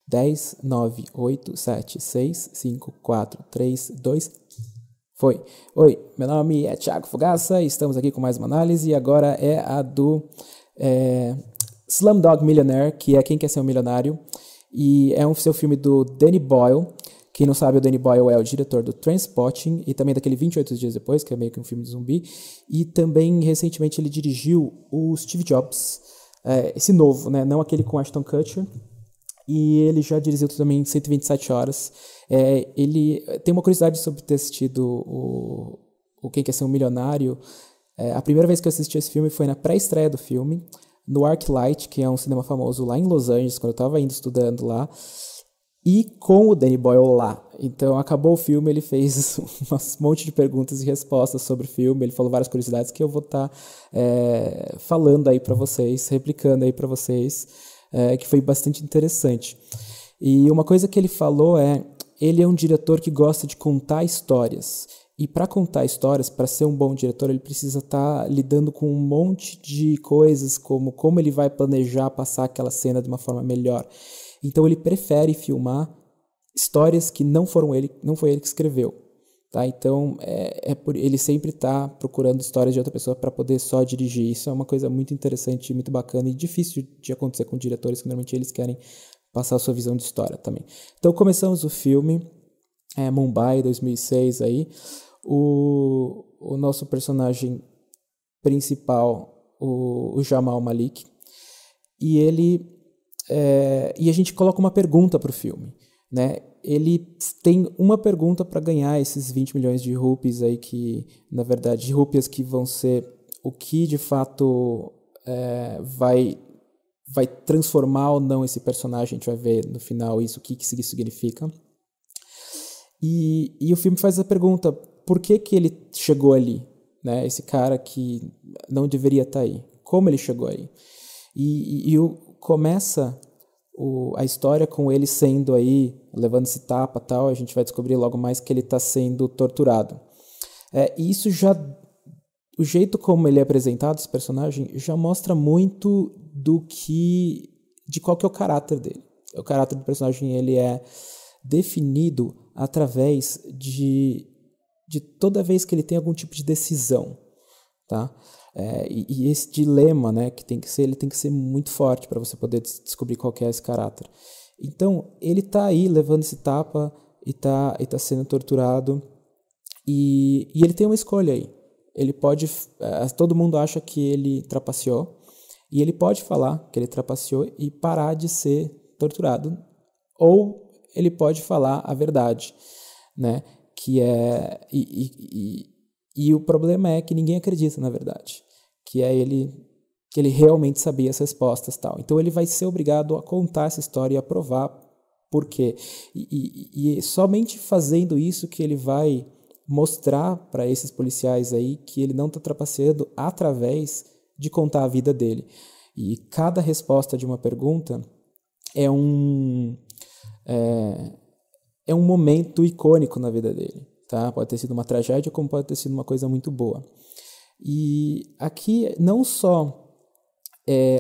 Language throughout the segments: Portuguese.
10, 9, 8, 7, 6, 5, 4, 3, 2... Foi. Oi, meu nome é Thiago Fogaça e estamos aqui com mais uma análise. E agora é a do Slumdog Millionaire, que é Quem Quer Ser um Milionário. E é um seu filme do Danny Boyle. Quem não sabe, o Danny Boyle é o diretor do Trainspotting e também daquele 28 Dias Depois, que é meio que um filme de zumbi. E também, recentemente, ele dirigiu o Steve Jobs, esse novo, né? Não aquele com Ashton Kutcher. E ele já dirigiu também 127 Horas. Ele tem uma curiosidade sobre ter assistido o Quem Quer Ser um Milionário. A primeira vez que eu assisti esse filme foi na pré-estreia do filme, no ArcLight, que é um cinema famoso lá em Los Angeles, quando eu estava indo estudando lá, e com o Danny Boyle lá. Então, acabou o filme, ele fez um monte de perguntas e respostas sobre o filme, ele falou várias curiosidades que eu vou estar falando aí para vocês, replicando aí para vocês, que foi bastante interessante. E uma coisa que ele falou ele é um diretor que gosta de contar histórias. E para contar histórias, para ser um bom diretor, ele precisa estar lidando com um monte de coisas, como ele vai planejar passar aquela cena de uma forma melhor. Então ele prefere filmar histórias que não foi ele que escreveu. Tá? Então ele sempre está procurando histórias de outra pessoa para poder só dirigir. Isso é uma coisa muito interessante, muito bacana e difícil de acontecer com diretores, que normalmente eles querem passar a sua visão de história também. Então começamos o filme, Mumbai, 2006 aí. O nosso personagem principal, o Jamal Malik, e a gente coloca uma pergunta para o filme, né? Ele tem uma pergunta para ganhar esses 20 milhões de rupees aí, que na verdade, de rupias, que vão ser o que de fato vai transformar ou não esse personagem. A gente vai ver no final isso, o que isso significa. E o filme faz a pergunta: por que ele chegou ali? Né? Esse cara que não deveria estar aí. Como ele chegou aí? Começa a história com ele sendo aí, levando esse tapa e tal. A gente vai descobrir logo mais que ele está sendo torturado. E isso já... O jeito como ele é apresentado, esse personagem, já mostra muito de qual que é o caráter dele. O caráter do personagem, ele é definido através de toda vez que ele tem algum tipo de decisão, tá? E esse dilema, né, ele tem que ser muito forte para você poder descobrir qual que é esse caráter. Então, ele tá aí levando esse tapa e tá sendo torturado, e ele tem uma escolha aí. Ele pode... todo mundo acha que ele trapaceou, e ele pode falar que ele trapaceou e parar de ser torturado, ou ele pode falar a verdade, né? Que e o problema é que ninguém acredita na verdade, que ele realmente sabia as respostas, tal. Então ele vai ser obrigado a contar essa história e a provar por quê. E somente fazendo isso que ele vai mostrar para esses policiais aí que ele não está trapaceando, através de contar a vida dele. E cada resposta de uma pergunta é um momento icônico na vida dele, tá? Pode ter sido uma tragédia, como pode ter sido uma coisa muito boa. E aqui não só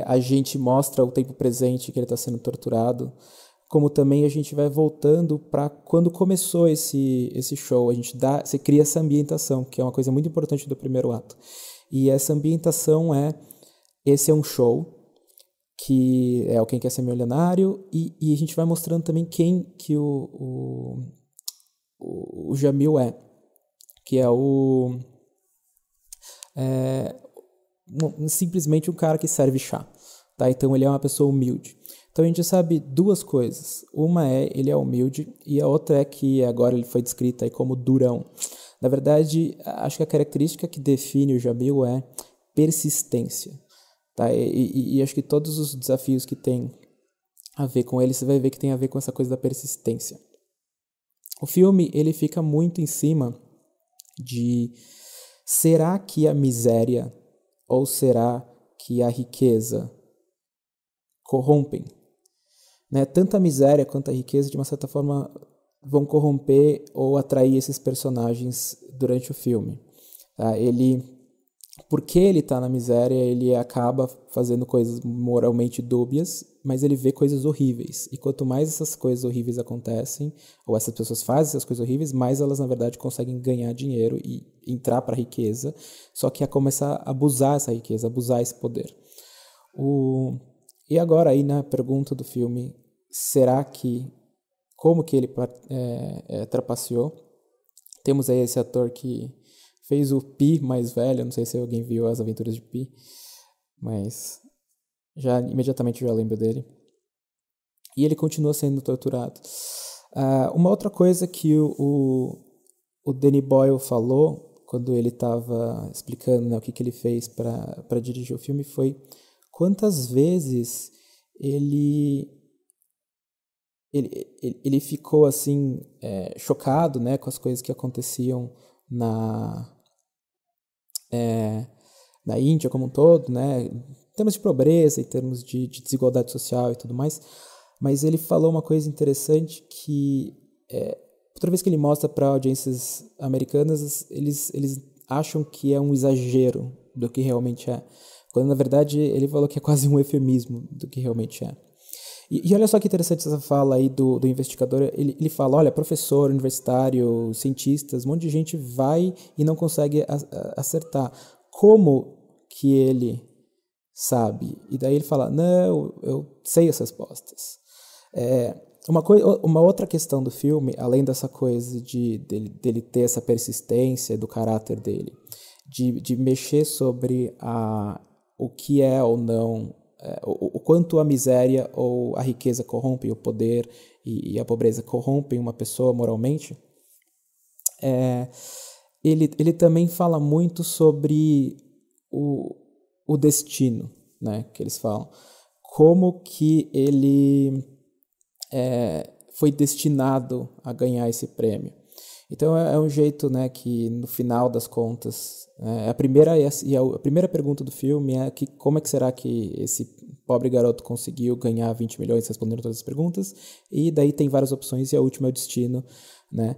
a gente mostra o tempo presente que ele está sendo torturado, como também a gente vai voltando para quando começou esse show. Você cria essa ambientação, que é uma coisa muito importante do primeiro ato. E essa ambientação esse é um show, que é o Quem Quer Ser Milionário, e a gente vai mostrando também quem que o Jamil que é simplesmente um cara que serve chá, tá? Então ele é uma pessoa humilde. Então a gente sabe duas coisas. Uma ele é humilde, e a outra é que agora ele foi descrito aí como durão. Na verdade, acho que a característica que define o Jamil é persistência. Tá? E acho que todos os desafios que tem a ver com ele, você vai ver que tem a ver com essa coisa da persistência. O filme, ele fica muito em cima de: será que a miséria ou será que a riqueza corrompem? Né? Tanto a miséria quanto a riqueza, de uma certa forma, vão corromper ou atrair esses personagens durante o filme. Tá? Ele porque ele está na miséria, ele acaba fazendo coisas moralmente dúbias, mas ele vê coisas horríveis. E quanto mais essas coisas horríveis acontecem, ou essas pessoas fazem essas coisas horríveis, mais elas, na verdade, conseguem ganhar dinheiro e entrar para a riqueza, só que é começar a abusar essa riqueza, abusar esse poder. E agora aí na pergunta do filme, como que ele trapaceou? Temos aí esse ator que fez o Pi mais velho, não sei se alguém viu As Aventuras de Pi, mas imediatamente já lembro dele. E ele continua sendo torturado. Uma outra coisa que o Danny Boyle falou, quando ele estava explicando, né, o que ele fez para dirigir o filme, foi quantas vezes ele ficou assim, chocado, né, com as coisas que aconteciam na Índia como um todo, né, em termos de pobreza, em termos de desigualdade social e tudo mais, mas ele falou uma coisa interessante que toda vez que ele mostra para audiências americanas, eles acham que é um exagero do que realmente é, quando na verdade ele falou que é quase um eufemismo do que realmente é. E olha só que interessante essa fala aí do investigador. Ele fala, olha, professor, universitário, cientistas, um monte de gente vai e não consegue acertar. Como que ele sabe? E daí ele fala, não, eu sei as respostas. Uma outra questão do filme, além dessa coisa dele ter essa persistência do caráter dele, de mexer sobre o que é ou não, o quanto a miséria ou a riqueza corrompem o poder e a pobreza corrompem uma pessoa moralmente, ele também fala muito sobre o destino, né, que eles falam. Como que ele foi destinado a ganhar esse prêmio. Então é um jeito, né, que no final das contas, a primeira pergunta do filme é como é que será que esse pobre garoto conseguiu ganhar 20 milhões respondendo todas as perguntas, e daí tem várias opções e a última é o destino, né,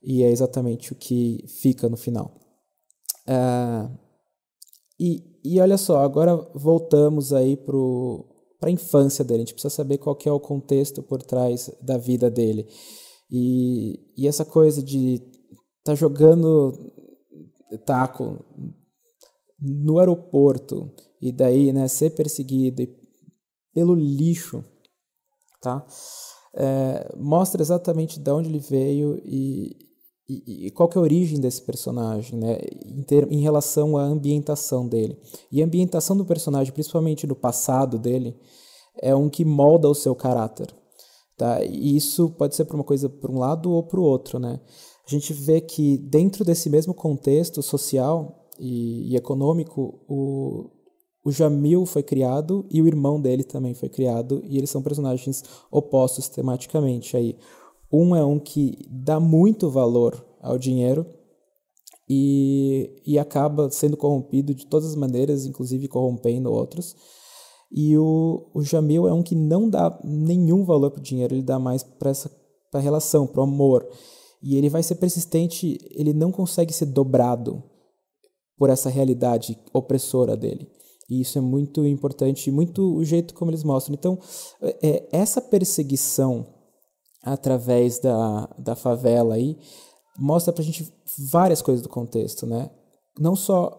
e é exatamente o que fica no final. E olha só, agora voltamos aí para a infância dele, a gente precisa saber qual que é o contexto por trás da vida dele. E essa coisa de estar jogando taco no aeroporto e daí, né, ser perseguido pelo lixo, tá? Mostra exatamente de onde ele veio e qual que é a origem desse personagem, né, em relação à ambientação dele. E a ambientação do personagem, principalmente no passado dele, é um que molda o seu caráter. Tá? E isso pode ser por uma coisa por um lado ou para o outro, né? A gente vê que dentro desse mesmo contexto social e econômico, o Jamil foi criado e o irmão dele também foi criado, e eles são personagens opostos tematicamente. Aí, um é um que dá muito valor ao dinheiro e acaba sendo corrompido de todas as maneiras, inclusive corrompendo outros. E o Jamil é um que não dá nenhum valor para o dinheiro, ele dá mais para a relação, para o amor. E ele vai ser persistente, ele não consegue ser dobrado por essa realidade opressora dele. E isso é muito importante, muito o jeito como eles mostram. Então, essa perseguição através da favela aí mostra pra gente várias coisas do contexto, né? Não só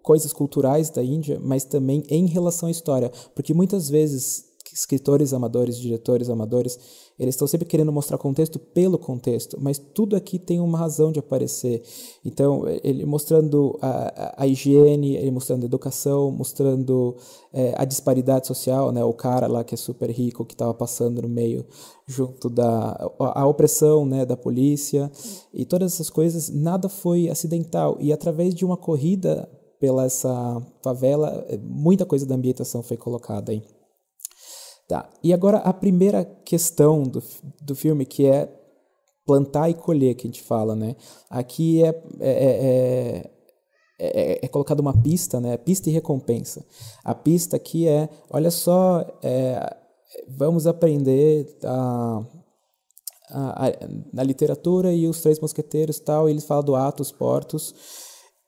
coisas culturais da Índia, mas também em relação à história, porque muitas vezes escritores amadores, diretores amadores, eles estão sempre querendo mostrar contexto pelo contexto, mas tudo aqui tem uma razão de aparecer. Então, ele mostrando a higiene, ele mostrando a educação, mostrando a disparidade social, né? O cara lá que é super rico, que estava passando no meio junto a opressão, né, da polícia, e todas essas coisas, nada foi acidental. E através de uma corrida pela essa favela, muita coisa da ambientação foi colocada aí. Tá. E agora a primeira questão do filme, que é plantar e colher, que a gente fala, né? Aqui é colocada uma pista, né? Pista e recompensa. A pista aqui olha só, vamos aprender na literatura e os Três Mosqueteiros, tal, e eles falam do Athos, Porthos,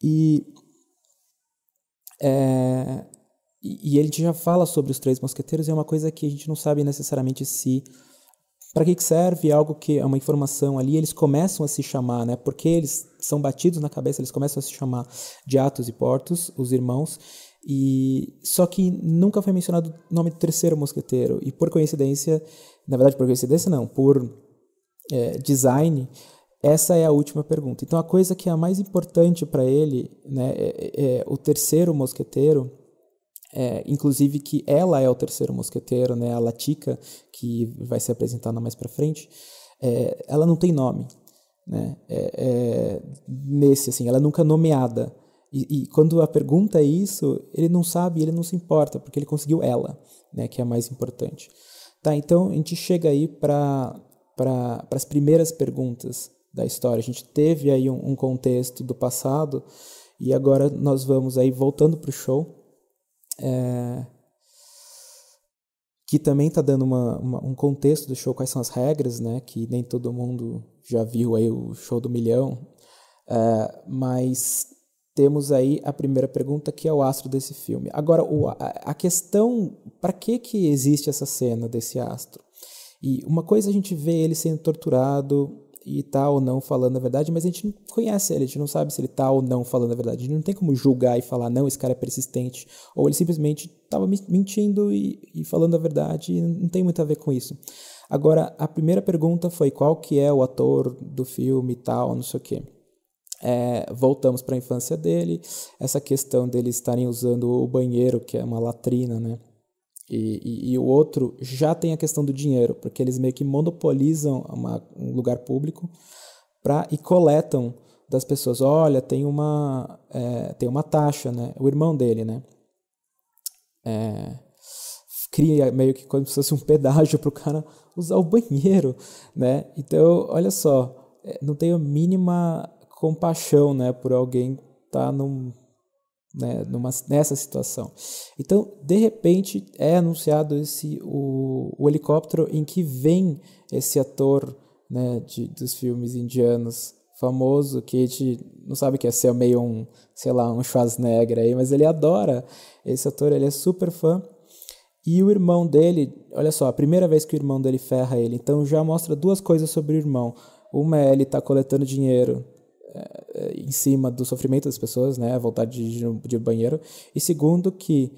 E, e ele já fala sobre os Três Mosqueteiros, e é uma coisa que a gente não sabe necessariamente se... Para que serve algo que é uma informação ali, eles começam a se chamar, né? Porque eles são batidos na cabeça, eles começam a se chamar de Athos e Porthos, os irmãos, e só que nunca foi mencionado o nome do terceiro mosqueteiro, e por coincidência, na verdade por coincidência não, por design, essa é a última pergunta. Então a coisa que é a mais importante para ele, né, o terceiro mosqueteiro, inclusive que ela é o terceiro mosqueteiro, né, a Latika, que vai ser apresentada mais para frente, ela não tem nome, né, nesse assim, ela é nunca nomeada, e quando a pergunta é isso, ele não sabe, ele não se importa, porque ele conseguiu ela, né, que é a mais importante. Tá, então a gente chega aí para as primeiras perguntas da história. A gente teve aí um contexto do passado, e agora nós vamos aí voltando para o show, que também está dando um contexto do show, quais são as regras, né, que nem todo mundo já viu aí o show do milhão, mas temos aí a primeira pergunta, que é o astro desse filme. Agora, a questão, para que existe essa cena desse astro? E uma coisa a gente vê ele sendo torturado e tá ou não falando a verdade, mas a gente não conhece ele, a gente não sabe se ele tá ou não falando a verdade. A gente não tem como julgar e falar, não, esse cara é persistente, ou ele simplesmente estava mentindo e falando a verdade, e não tem muito a ver com isso. Agora, a primeira pergunta foi qual que é o ator do filme e tal, não sei o quê. Voltamos para a infância dele, essa questão deles estarem usando o banheiro, que é uma latrina, né? E o outro já tem a questão do dinheiro, porque eles meio que monopolizam um lugar público e coletam das pessoas. Olha, tem uma taxa, né? O irmão dele, né? Cria meio que como se fosse um pedágio para o cara usar o banheiro, né? Então, olha só, não tem a mínima compaixão, né, por alguém estar nessa situação. Então, de repente, é anunciado o helicóptero em que vem esse ator, né, dos filmes indianos famoso, que a gente não sabe que é ser meio um Schwarzenegger aí, mas ele adora esse ator, ele é super fã. E o irmão dele, olha só, a primeira vez que o irmão dele ferra ele, então já mostra duas coisas sobre o irmão. Uma é ele tá coletando dinheiro em cima do sofrimento das pessoas, né, a vontade de ir de banheiro, e segundo que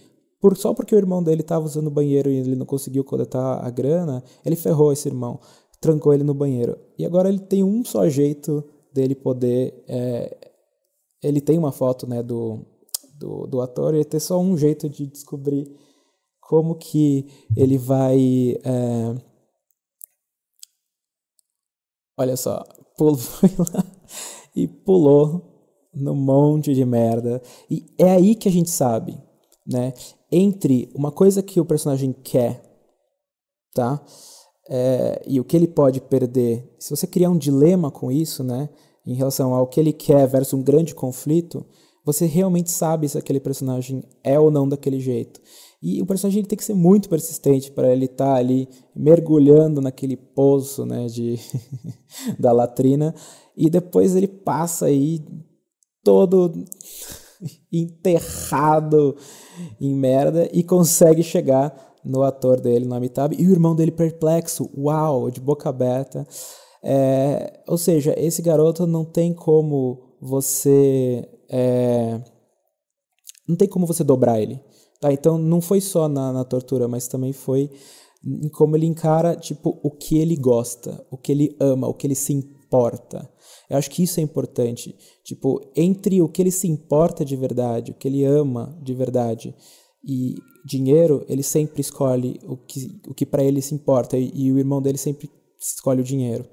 só porque o irmão dele estava usando o banheiro e ele não conseguiu coletar a grana, ele ferrou esse irmão, trancou ele no banheiro, e agora ele tem um só jeito dele poder, ele tem uma foto, né, do ator, e ele tem só um jeito de descobrir como que ele vai, olha só, foi lá e pulou num monte de merda. E é aí que a gente sabe, né? Entre uma coisa que o personagem quer, tá? E o que ele pode perder. Se você criar um dilema com isso, né? Em relação ao que ele quer versus um grande conflito, você realmente sabe se aquele personagem é ou não daquele jeito. E o personagem ele tem que ser muito persistente para ele estar ali mergulhando naquele poço, né, da latrina, e depois ele passa aí todo enterrado em merda e consegue chegar no ator dele, no Amitabh, e o irmão dele perplexo, uau, de boca aberta. Ou seja, esse garoto não tem como você dobrar ele. Tá, então não foi só na tortura, mas também foi em como ele encara, tipo, o que ele gosta, o que ele ama, o que ele se importa. Eu acho que isso é importante. Tipo, entre o que ele se importa de verdade, o que ele ama de verdade e dinheiro, ele sempre escolhe o que para ele se importa. E o irmão dele sempre escolhe o dinheiro.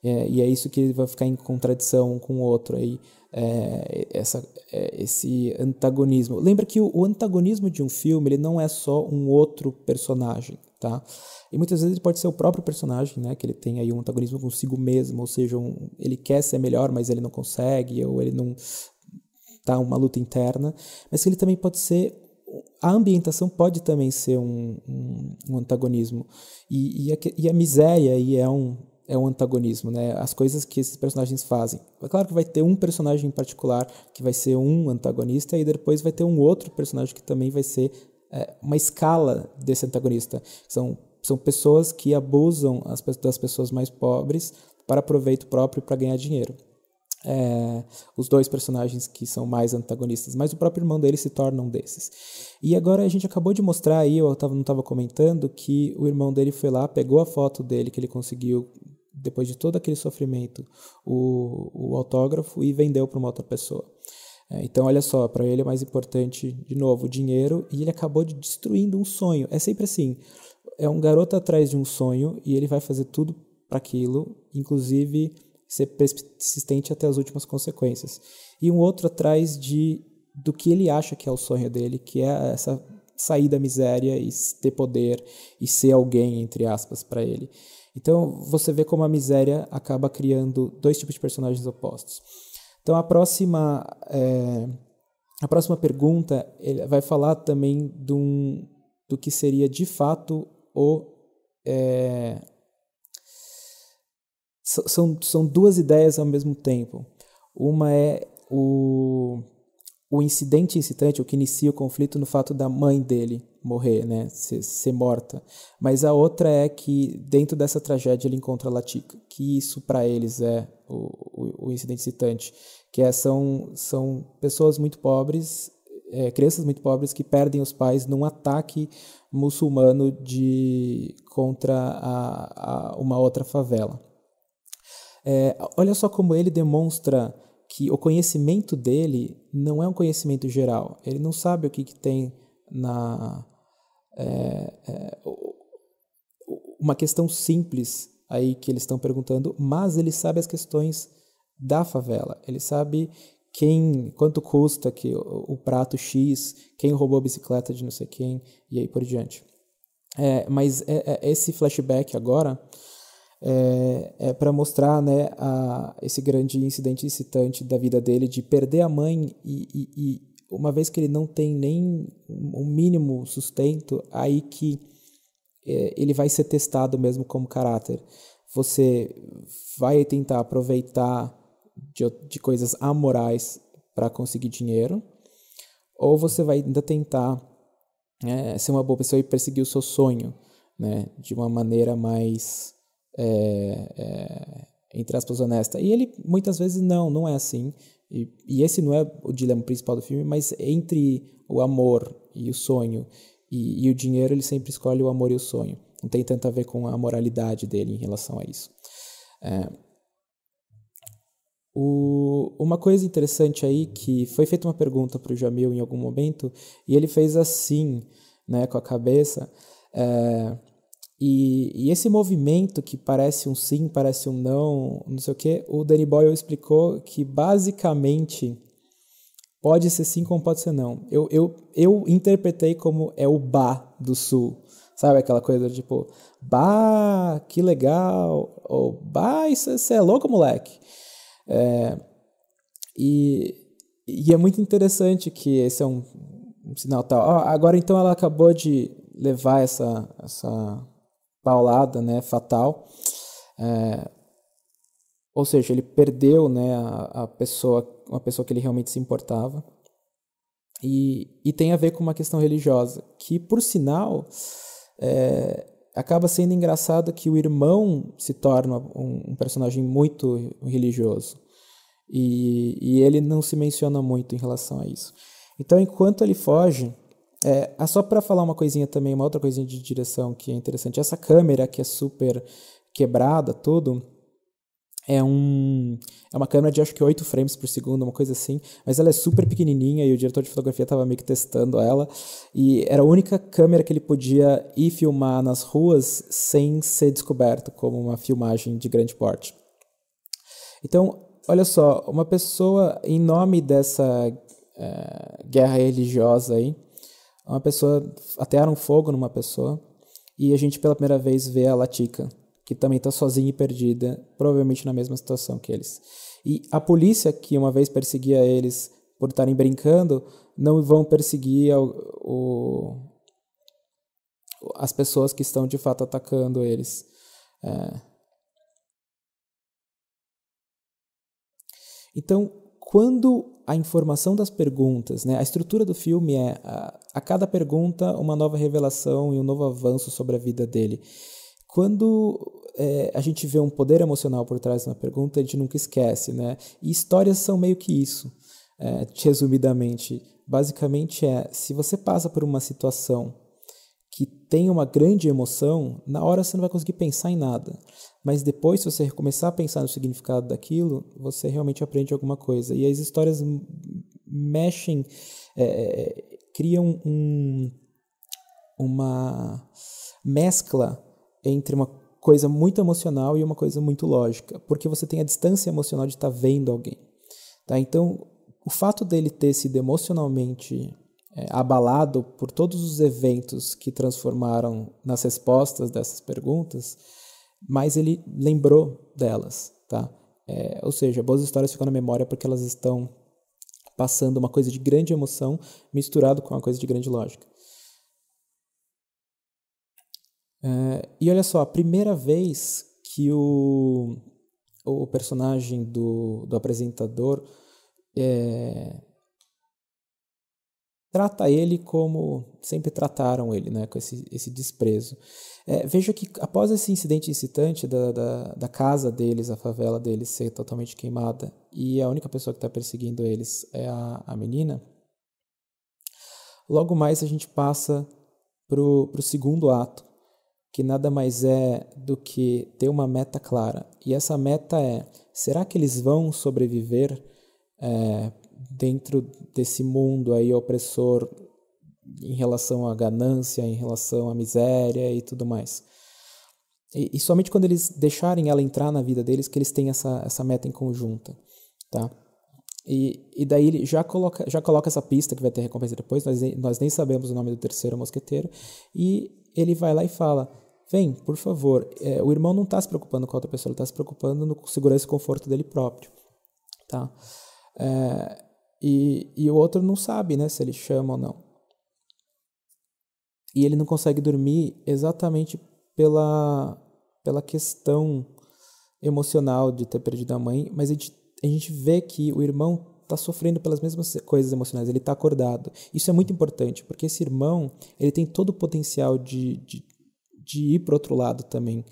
E é isso que ele vai ficar em contradição um com o outro aí. Esse antagonismo. Lembra que o antagonismo de um filme ele não é só um outro personagem, tá? E muitas vezes ele pode ser o próprio personagem, né? Que ele tem aí um antagonismo consigo mesmo, ou seja, ele quer ser melhor, mas ele não consegue, ou ele não tá uma luta interna. Mas que ele também pode ser, a ambientação pode também ser um antagonismo. E a miséria aí é um antagonismo, né? As coisas que esses personagens fazem. É claro que vai ter um personagem em particular que vai ser um antagonista e depois vai ter um outro personagem que também vai ser uma escala desse antagonista. São pessoas que abusam das pessoas mais pobres para proveito próprio e para ganhar dinheiro. Os dois personagens que são mais antagonistas, mas o próprio irmão dele se torna um desses. E agora a gente acabou de mostrar aí, não estava comentando, que o irmão dele foi lá, pegou a foto dele que ele conseguiu depois de todo aquele sofrimento, o autógrafo, e vendeu para uma outra pessoa. Então, olha só, para ele é mais importante, de novo, o dinheiro, e ele acabou destruindo um sonho. É sempre assim, é um garoto atrás de um sonho e ele vai fazer tudo para aquilo, inclusive ser persistente até as últimas consequências. E um outro atrás do que ele acha que é o sonho dele, que é essa sair da miséria e ter poder e ser alguém, entre aspas, para ele. Então, você vê como a miséria acaba criando dois tipos de personagens opostos. Então, a próxima pergunta ele vai falar também do que seria, de fato, São duas ideias ao mesmo tempo. Uma é o incidente incitante, o que inicia o conflito no fato da mãe dele morrer, né, ser morta. Mas a outra é que dentro dessa tragédia ele encontra a Latika, que isso para eles é o incidente incitante, que são pessoas muito pobres, crianças muito pobres que perdem os pais num ataque muçulmano contra uma outra favela. Olha só como ele demonstra que o conhecimento dele não é um conhecimento geral. Ele não sabe o que tem uma questão simples aí que eles estão perguntando, mas ele sabe as questões da favela. Ele sabe quanto custa o prato X, quem roubou a bicicleta de não sei quem, e aí por diante. Mas esse flashback agora para mostrar, né, esse grande incidente incitante da vida dele, de perder a mãe e uma vez que ele não tem nem um mínimo sustento, aí que ele vai ser testado mesmo como caráter. Você vai tentar aproveitar de coisas amorais para conseguir dinheiro, ou você vai ainda tentar ser uma boa pessoa e perseguir o seu sonho, né, de uma maneira mais entre aspas, honesta. E ele, muitas vezes, não é assim. E esse não é o dilema principal do filme, mas entre o amor e o sonho e o dinheiro, ele sempre escolhe o amor e o sonho. Não tem tanto a ver com a moralidade dele em relação a isso. Uma coisa interessante aí, que foi feita uma pergunta para o Jamil em algum momento, e ele fez assim, né, com a cabeça, e esse movimento que parece um sim, parece um não sei o que, o Danny Boyle explicou que basicamente pode ser sim como pode ser não. Eu interpretei como é o Bah do Sul, sabe aquela coisa tipo, Bah, que legal, ou Bah, isso é louco, moleque. E é muito interessante que esse é um sinal tal. Agora então ela acabou de levar essa paulada, né, fatal, ou seja, ele perdeu, né, uma pessoa que ele realmente se importava, e tem a ver com uma questão religiosa, que por sinal acaba sendo engraçado que o irmão se torna um personagem muito religioso, e ele não se menciona muito em relação a isso. Então, enquanto ele foge, só para falar uma coisinha também, uma outra coisinha de direção que é interessante, essa câmera que é super quebrada, tudo, é uma câmera de acho que 8 frames por segundo, uma coisa assim, mas ela é super pequenininha e o diretor de fotografia estava meio que testando ela, e era a única câmera que ele podia ir filmar nas ruas sem ser descoberto como uma filmagem de grande porte. Então, olha só, uma pessoa, em nome dessa guerra religiosa aí, uma pessoa, atearam fogo numa pessoa, e a gente pela primeira vez vê a Latika, que também está sozinha e perdida, provavelmente na mesma situação que eles. E a polícia, que uma vez perseguia eles por estarem brincando, não vão perseguir as pessoas que estão de fato atacando eles. Então, quando a informação das perguntas, né, a estrutura do filme é a cada pergunta uma nova revelação e um novo avanço sobre a vida dele. Quando a gente vê um poder emocional por trás de uma pergunta, a gente nunca esquece, né? E histórias são meio que isso, resumidamente. Basicamente se você passa por uma situação que tem uma grande emoção, na hora você não vai conseguir pensar em nada. Mas depois, se você começar a pensar no significado daquilo, você realmente aprende alguma coisa. E as histórias mexem, criam uma mescla entre uma coisa muito emocional e uma coisa muito lógica, porque você tem a distância emocional de estar vendo alguém. Tá? Então, o fato dele ter sido emocionalmente abalado por todos os eventos que transformaram nas respostas dessas perguntas, mas ele lembrou delas. Tá? Ou seja, boas histórias ficam na memória porque elas estão passando uma coisa de grande emoção misturado com uma coisa de grande lógica. E olha só, a primeira vez que o personagem do apresentador trata ele como sempre trataram ele, né, com esse desprezo. Veja que após esse incidente incitante da casa deles, a favela deles ser totalmente queimada, e a única pessoa que está perseguindo eles é a menina, logo mais a gente passa pro segundo ato, que nada mais é do que ter uma meta clara. E essa meta será que eles vão sobreviver dentro desse mundo aí opressor em relação à ganância, em relação à miséria e tudo mais? E somente quando eles deixarem ela entrar na vida deles que eles têm essa meta em conjunta, tá? E daí ele já coloca essa pista que vai ter recompensa depois, nós nem sabemos o nome do terceiro mosqueteiro, e ele vai lá e fala, vem, por favor, o irmão não está se preocupando com a outra pessoa, ele está se preocupando no segurança e conforto dele próprio. Tá? E o outro não sabe, né, se ele chama ou não. E ele não consegue dormir exatamente pela questão emocional de ter perdido a mãe, mas a gente vê que o irmão está sofrendo pelas mesmas coisas emocionais, ele está acordado. Isso é muito importante, porque esse irmão ele tem todo o potencial de ir para o outro lado também.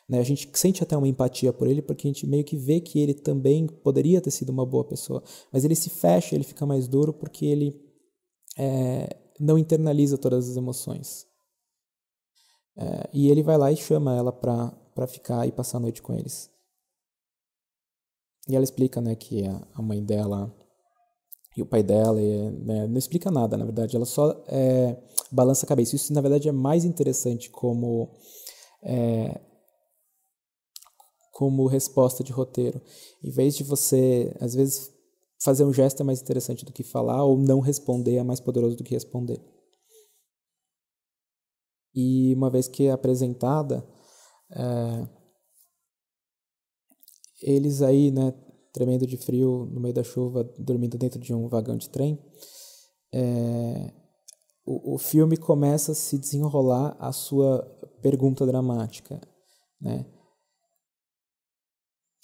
Né? A gente sente até uma empatia por ele, porque a gente meio que vê que ele também poderia ter sido uma boa pessoa, mas ele se fecha, ele fica mais duro porque ele não internaliza todas as emoções. E ele vai lá e chama ela para ficar e passar a noite com eles. E ela explica, né, que a mãe dela e o pai dela, né, não explica nada, na verdade, ela só balança a cabeça. Isso, na verdade, é mais interessante como resposta de roteiro. Em vez de você, às vezes, fazer um gesto é mais interessante do que falar, ou não responder é mais poderoso do que responder. E uma vez que é apresentada, eles aí, né, tremendo de frio, no meio da chuva, dormindo dentro de um vagão de trem, o filme começa a se desenrolar a sua pergunta dramática, né?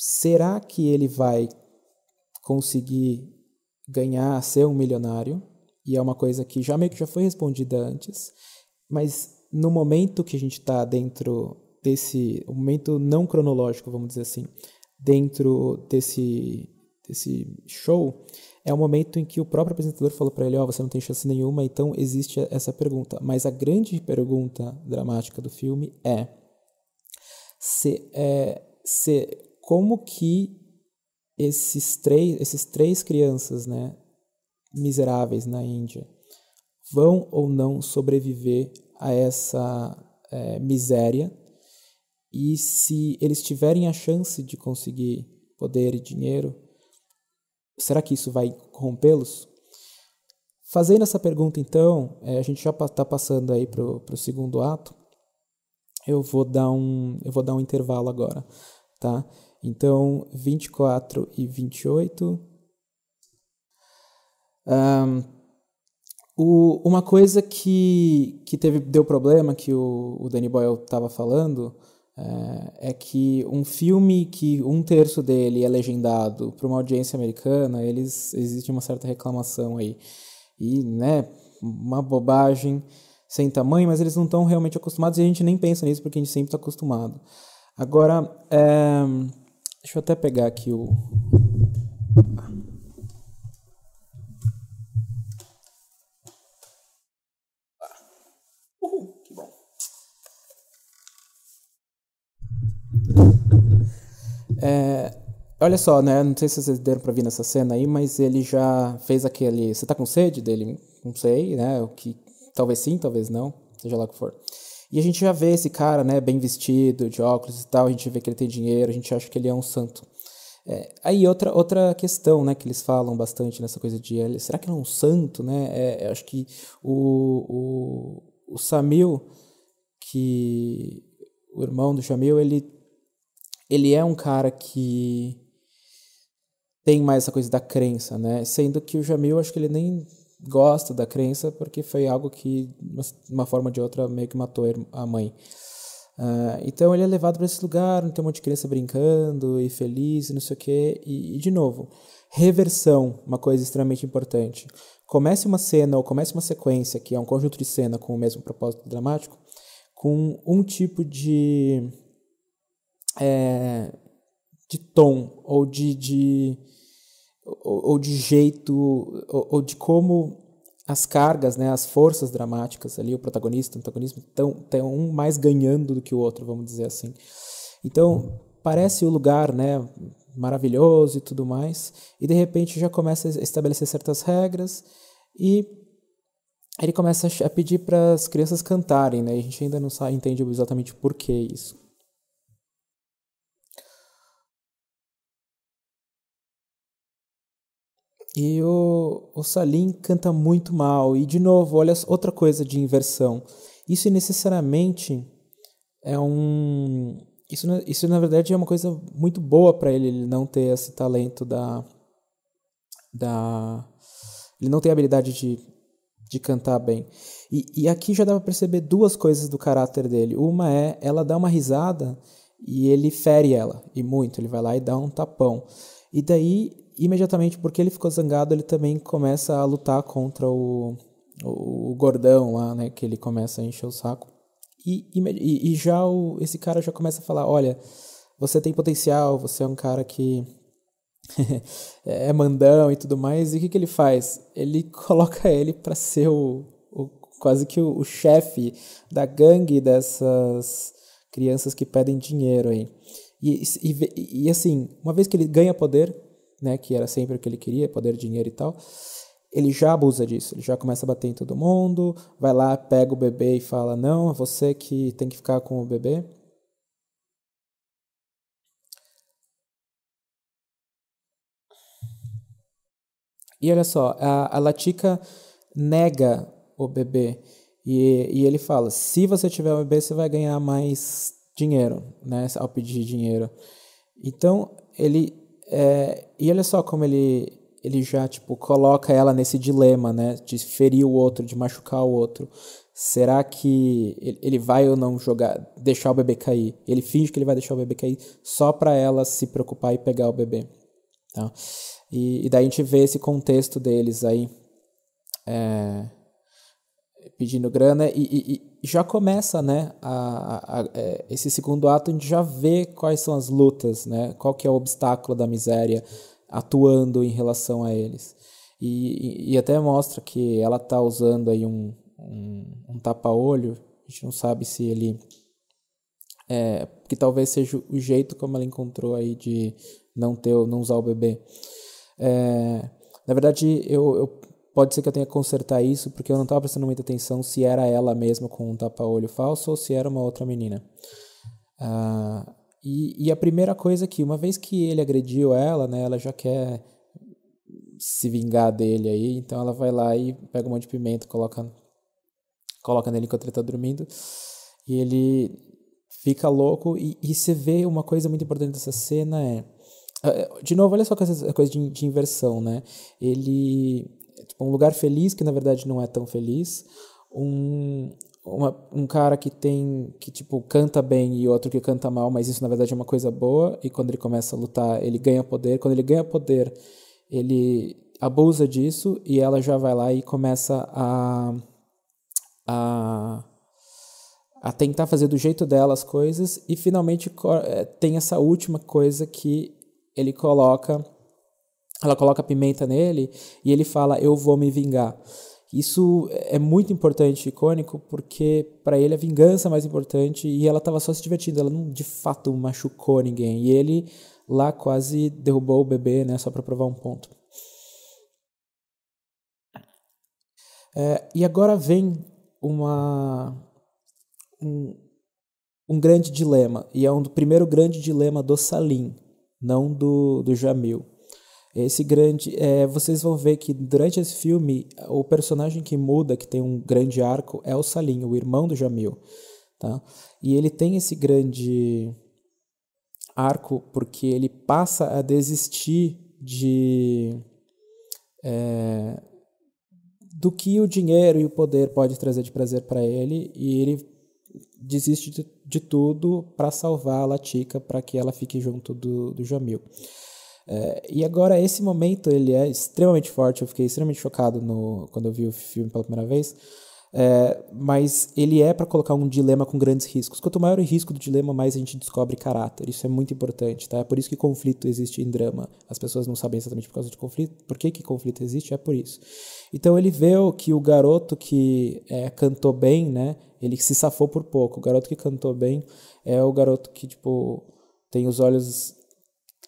Será que ele vai conseguir ganhar, ser um milionário? E é uma coisa que meio que já foi respondida antes, mas no momento que a gente está dentro desse, um momento não cronológico, vamos dizer assim, dentro desse show, é o momento em que o próprio apresentador falou para ele, você não tem chance nenhuma, então existe essa pergunta. Mas a grande pergunta dramática do filme como que esses três crianças, né, miseráveis na Índia vão ou não sobreviver a essa miséria, e se eles tiverem a chance de conseguir poder e dinheiro, será que isso vai corrompê-los? Fazendo essa pergunta, então, a gente já está passando aí para o segundo ato. Eu vou dar um intervalo agora, tá? Então, 24 e 28. Uma coisa que deu problema, que o Danny Boyle estava falando, É que um filme que um terço dele é legendado para uma audiência americana, existe uma certa reclamação aí. E, né, uma bobagem sem tamanho, mas eles não estão realmente acostumados e a gente nem pensa nisso porque a gente sempre está acostumado. Agora, deixa eu até pegar aqui o... Que bom. Olha só, né? Não sei se vocês deram pra ver nessa cena aí, mas ele já fez aquele. Você tá com sede dele? Não sei, né? O que talvez sim, talvez não, seja lá o que for. E a gente já vê esse cara, né? Bem vestido, de óculos e tal. A gente vê que ele tem dinheiro, a gente acha que ele é um santo. Aí outra questão, né? Que eles falam bastante nessa coisa de será que ele é um santo, né? Acho que o Samil, que o irmão do Jamil, ele é um cara que tem mais essa coisa da crença, né? Sendo que o Jamil, acho que ele nem gosta da crença porque foi algo que, de uma forma ou de outra, meio que matou a mãe. Então ele é levado para esse lugar, tem um monte de criança brincando e feliz e não sei o quê. E de novo, reversão, uma coisa extremamente importante. Comece uma cena ou comece uma sequência, que é um conjunto de cena com o mesmo propósito dramático, com um tipo de tom ou de jeito ou de como as cargas, né, as forças dramáticas ali, o protagonista, o antagonista, estão um mais ganhando do que o outro, vamos dizer assim. Então, parece o lugar, né, maravilhoso e tudo mais, e de repente já começa a estabelecer certas regras e ele começa a pedir para as crianças cantarem, né, e a gente ainda não entende exatamente por que isso. E o Salim canta muito mal. E, de novo, olha outra coisa de inversão. Isso necessariamente é um... Isso, na verdade, é uma coisa muito boa para ele não ter esse talento ele não tem a habilidade de cantar bem. E aqui já dá para perceber duas coisas do caráter dele. Uma ela dá uma risada e ele fere ela, e muito. Ele vai lá e dá um tapão. E daí, imediatamente, porque ele ficou zangado, ele também começa a lutar contra o gordão lá, né? Que ele começa a encher o saco. E já esse cara já começa a falar, olha, você tem potencial, você é um cara que é mandão e tudo mais. E o que ele faz? Ele coloca ele para ser quase que o chefe da gangue dessas crianças que pedem dinheiro aí. E assim, uma vez que ele ganha poder, né, que era sempre o que ele queria, poder, dinheiro e tal, ele já abusa disso, ele já começa a bater em todo mundo, vai lá, pega o bebê e fala, não, é você que tem que ficar com o bebê. E olha só, a Latika nega o bebê. E ele fala, se você tiver o bebê, você vai ganhar mais dinheiro, né, ao pedir dinheiro. Então, e olha só como ele já, tipo, coloca ela nesse dilema, né, de ferir o outro, de machucar o outro. Será que ele vai ou não deixar o bebê cair? Ele finge que ele vai deixar o bebê cair só pra ela se preocupar e pegar o bebê. Tá? E daí a gente vê esse contexto deles aí pedindo grana e já começa, né, esse segundo ato, a gente já vê quais são as lutas, né, qual que é o obstáculo da miséria atuando em relação a eles. E até mostra que ela tá usando aí um tapa-olho, a gente não sabe se ele... que talvez seja o jeito como ela encontrou aí de não usar o bebê. Na verdade, pode ser que eu tenha que consertar isso, porque eu não estava prestando muita atenção se era ela mesma com um tapa-olho falso ou se era uma outra menina. E a primeira coisa é que, uma vez que ele agrediu ela, né, ela já quer se vingar dele aí, então ela vai lá e pega um monte de pimenta, coloca nele enquanto ele está dormindo, e ele fica louco, e você vê uma coisa muito importante dessa cena de novo, olha só a coisa de inversão, né? Ele... Tipo, um lugar feliz que, na verdade, não é tão feliz. um cara que tipo canta bem e outro que canta mal, mas isso na verdade é uma coisa boa, e quando ele começa a lutar, ele ganha poder. Quando ele ganha poder, ele abusa disso e ela já vai lá e começa a, a tentar fazer do jeito dela as coisas, e finalmente tem essa última coisa que ele coloca, ela coloca pimenta nele e ele fala: eu vou me vingar. Isso é muito importante e icônico, porque para ele a vingança é mais importante, e ela estava só se divertindo, ela não de fato machucou ninguém, e ele lá quase derrubou o bebê, né, só para provar um ponto. E agora vem um, um grande dilema, e é do primeiro grande dilema do Salim, não do Jamil. Esse grande, vocês vão ver que durante esse filme o personagem que muda, que tem um grande arco, é o Salim, o irmão do Jamil, tá? E ele tem esse grande arco porque ele passa a desistir do que o dinheiro e o poder pode trazer de prazer para ele, e ele desiste de tudo para salvar a Latika, para que ela fique junto do Jamil. E agora esse momento ele é extremamente forte, eu fiquei extremamente chocado quando eu vi o filme pela primeira vez, mas ele é para colocar um dilema com grandes riscos. Quanto maior o risco do dilema, mais a gente descobre caráter. Isso é muito importante, tá? É por isso que conflito existe em drama. As pessoas não sabem exatamente por causa de conflito. Por que conflito existe? É por isso. Então ele vê que o garoto que cantou bem, né? Ele se safou por pouco. O garoto que cantou bem é o garoto que tipo tem os olhos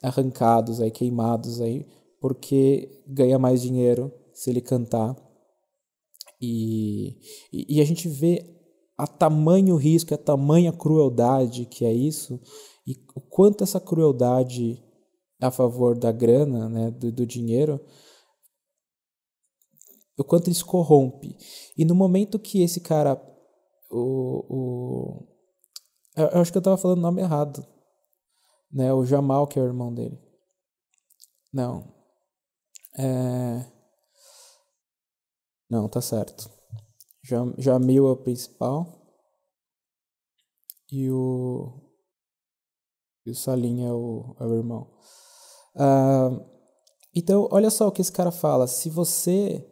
arrancados, aí, queimados, aí, porque ganha mais dinheiro se ele cantar. E a gente vê a tamanho risco, a tamanha crueldade que é isso, e o quanto essa crueldade a favor da grana, né, do dinheiro, o quanto ele se corrompe. E no momento que esse cara, eu acho que eu estava falando o nome errado, né, o Jamal, que é o irmão dele. Não. Não, tá certo. Jamil é o principal. E o Salim é o irmão. Então, olha só o que esse cara fala. Se você...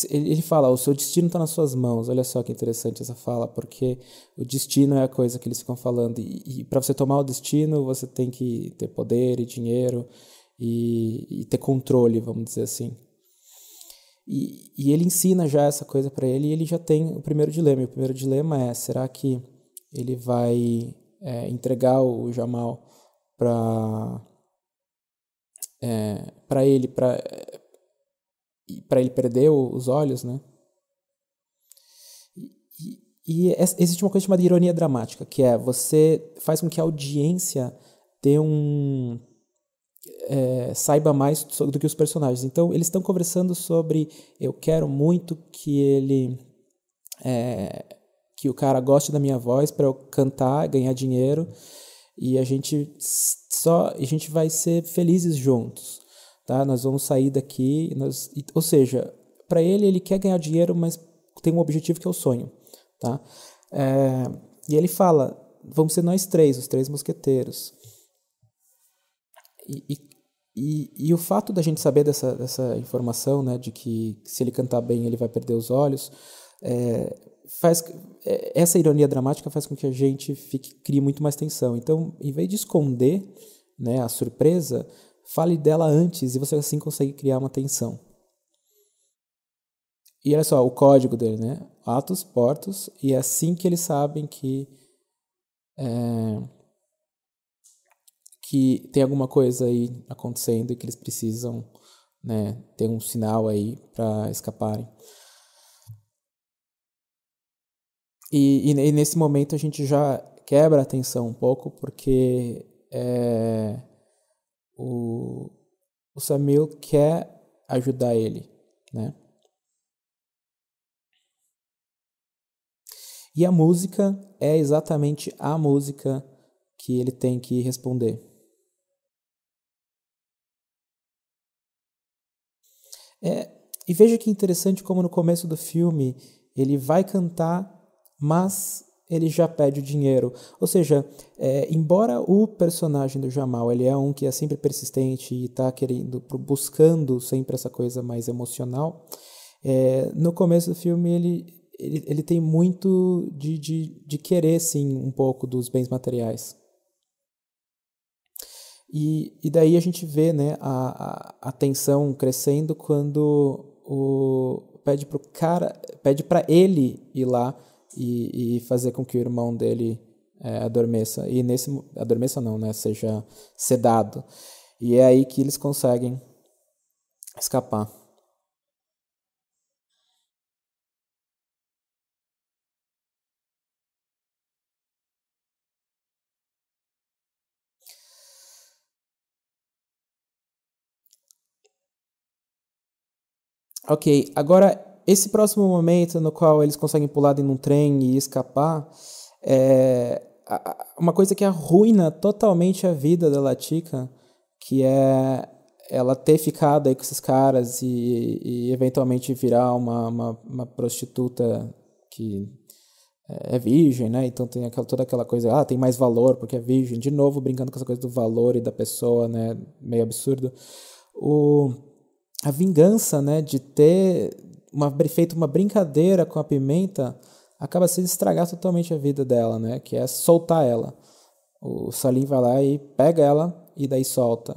Ele fala: o seu destino está nas suas mãos. Olha só que interessante essa fala, porque o destino é a coisa que eles ficam falando. E para você tomar o destino, você tem que ter poder e dinheiro e ter controle, vamos dizer assim. E ele ensina já essa coisa para ele, e ele já tem o primeiro dilema. E o primeiro dilema é: será que ele vai entregar o Jamal para ele perder os olhos, né? E existe uma coisa chamada ironia dramática, que é: você faz com que a audiência tenha saiba mais do que os personagens. Então eles estão conversando sobre: eu quero muito que o cara goste da minha voz para eu cantar, ganhar dinheiro, e a gente vai ser felizes juntos, tá? Nós vamos sair daqui, ou seja, para ele quer ganhar dinheiro, mas tem um objetivo que é o sonho, tá? E ele fala: vamos ser nós três, os três mosqueteiros. E o fato da gente saber dessa informação, né, de que se ele cantar bem ele vai perder os olhos, essa ironia dramática faz com que a gente crie muito mais tensão. Então, em vez de esconder, né, a surpresa, fale dela antes, e você assim consegue criar uma tensão. E olha só o código dele, né? Atos, portos, e é assim que eles sabem que tem alguma coisa aí acontecendo e que eles precisam, né, ter um sinal aí para escaparem. E nesse momento a gente já quebra a atenção um pouco, porque o Samuel quer ajudar ele, né? E a música é exatamente a música que ele tem que responder. E veja que interessante como no começo do filme ele vai cantar mas ele já pede o dinheiro. Ou seja, embora o personagem do Jamal ele é um que é sempre persistente e está buscando sempre essa coisa mais emocional, no começo do filme ele tem muito de querer, sim, um pouco dos bens materiais. E daí a gente vê, né, a tensão crescendo quando pede para ele ir lá e fazer com que o irmão dele adormeça. E adormeça não, né, seja sedado. E é aí que eles conseguem escapar. Ok, agora esse próximo momento no qual eles conseguem pular em um trem e escapar uma coisa que arruina totalmente a vida da Latika, que é ela ter ficado aí com esses caras e eventualmente virar uma prostituta que é virgem, né? Então tem toda aquela coisa, tem mais valor porque é virgem. De novo, brincando com essa coisa do valor e da pessoa, né? Meio absurdo. A vingança, né, de ter feito uma brincadeira com a Pimenta acaba sendo estragar totalmente a vida dela, né, que é soltar ela. O Salim vai lá e pega ela e daí solta.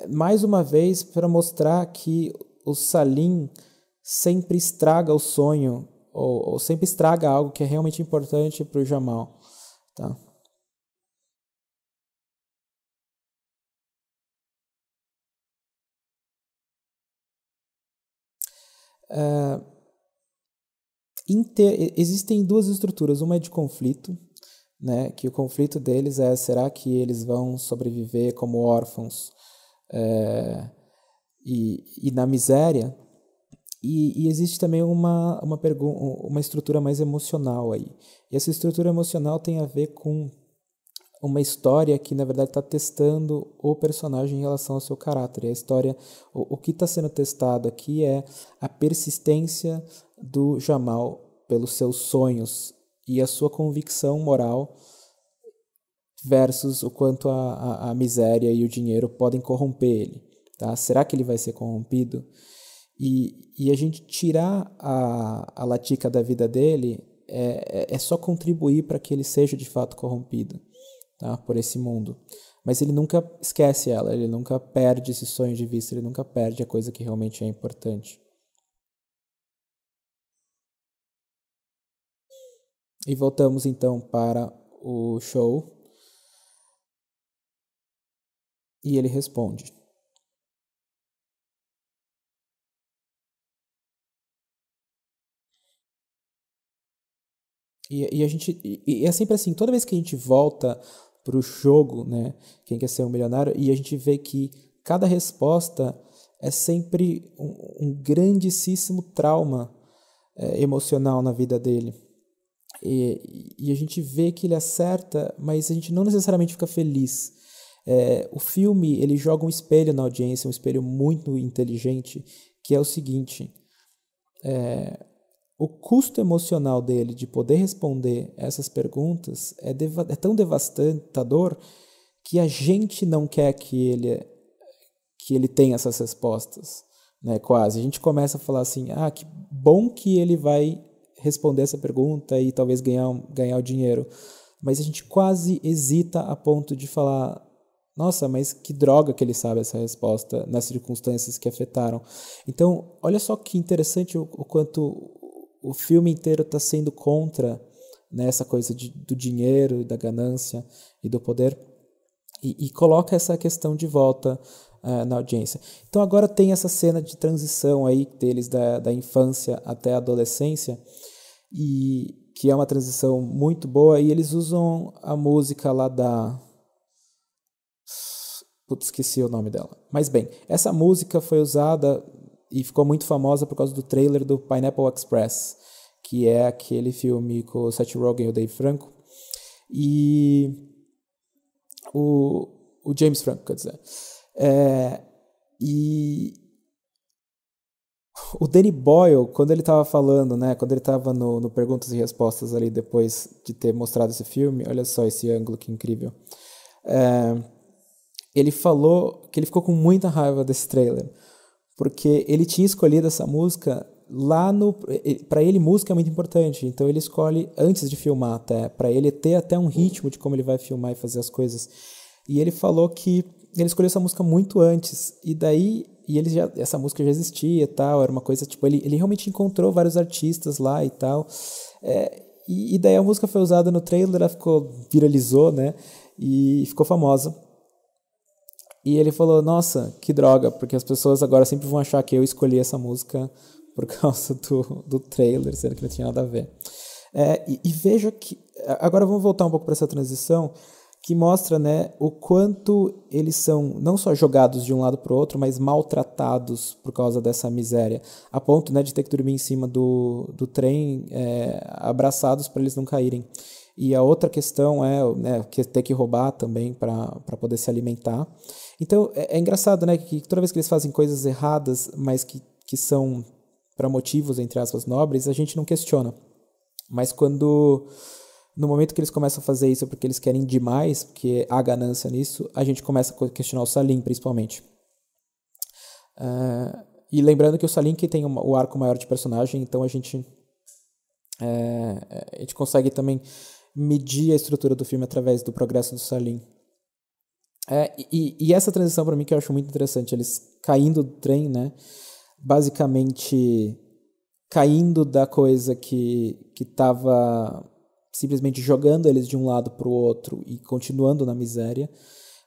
Mais uma vez para mostrar que o Salim sempre estraga o sonho ou sempre estraga algo que é realmente importante para o Jamal, tá? Existem duas estruturas, uma é de conflito, né, que o conflito deles é: será que eles vão sobreviver como órfãos e na miséria? E existe também uma estrutura mais emocional aí. E essa estrutura emocional tem a ver com uma história que, na verdade, está testando o personagem em relação ao seu caráter. E a história, o que está sendo testado aqui é a persistência do Jamal pelos seus sonhos e a sua convicção moral versus o quanto a miséria e o dinheiro podem corromper ele. Tá? Será que ele vai ser corrompido? E a gente tirar a Latika da vida dele é só contribuir para que ele seja de fato corrompido, tá? Por esse mundo. Mas ele nunca esquece ela, ele nunca perde esse sonho de vista, ele nunca perde a coisa que realmente é importante. E voltamos então para o show e ele responde. E é sempre assim, toda vez que a gente volta pro jogo, né, Quem Quer Ser um Milionário, e a gente vê que cada resposta é sempre um grandíssimo trauma emocional na vida dele. E a gente vê que ele acerta, mas a gente não necessariamente fica feliz. O filme ele joga um espelho na audiência, um espelho muito inteligente, que é o seguinte: o custo emocional dele de poder responder essas perguntas é tão devastador que a gente não quer que ele tenha essas respostas, né? Quase. A gente começa a falar assim: que bom que ele vai responder essa pergunta e talvez ganhar o dinheiro. Mas a gente quase hesita a ponto de falar: nossa, mas que droga que ele sabe essa resposta nas circunstâncias que afetaram. Então, olha só que interessante o quanto o filme inteiro está sendo contra, né, essa coisa do dinheiro, da ganância e do poder, e coloca essa questão de volta na audiência. Então agora tem essa cena de transição aí deles da infância até a adolescência, e que é uma transição muito boa, e eles usam a música lá da... Putz, esqueci o nome dela. Mas bem, essa música foi usada e ficou muito famosa por causa do trailer do Pineapple Express, que é aquele filme com o Seth Rogen e o Dave Franco. E o James Franco, quer dizer. E O Danny Boyle, quando ele estava falando, né, quando ele estava no Perguntas e Respostas ali depois de ter mostrado esse filme, olha só esse ângulo que incrível. É, ele falou que ele ficou com muita raiva desse trailer, porque ele tinha escolhido essa música lá no... Para ele, música é muito importante, então ele escolhe antes de filmar até, para ele ter até um ritmo de como ele vai filmar e fazer as coisas. E ele falou que ele escolheu essa música muito antes, e daí... E ele já, essa música já existia e tal, era uma coisa, tipo, ele realmente encontrou vários artistas lá e tal. E daí a música foi usada no trailer, ela viralizou, né? E ficou famosa. E ele falou, nossa, que droga, porque as pessoas agora sempre vão achar que eu escolhi essa música por causa do trailer, sendo que não tinha nada a ver. E veja que... Agora vamos voltar um pouco para essa transição, que mostra, né, o quanto eles são não só jogados de um lado para o outro, mas maltratados por causa dessa miséria, a ponto, né, de ter que dormir em cima do trem, abraçados para eles não caírem. E a outra questão é, né, ter que roubar também para poder se alimentar. Então é engraçado, né, que toda vez que eles fazem coisas erradas, mas que são para motivos, entre aspas, nobres, a gente não questiona. Mas no momento que eles começam a fazer isso porque eles querem demais, porque há ganância nisso, a gente começa a questionar o Salim, principalmente. E lembrando que o Salim que tem o arco maior de personagem, então a gente consegue também medir a estrutura do filme através do progresso do Salim. E essa transição para mim que eu acho muito interessante, eles caindo do trem, né? Basicamente caindo da coisa que estava simplesmente jogando eles de um lado para o outro e continuando na miséria,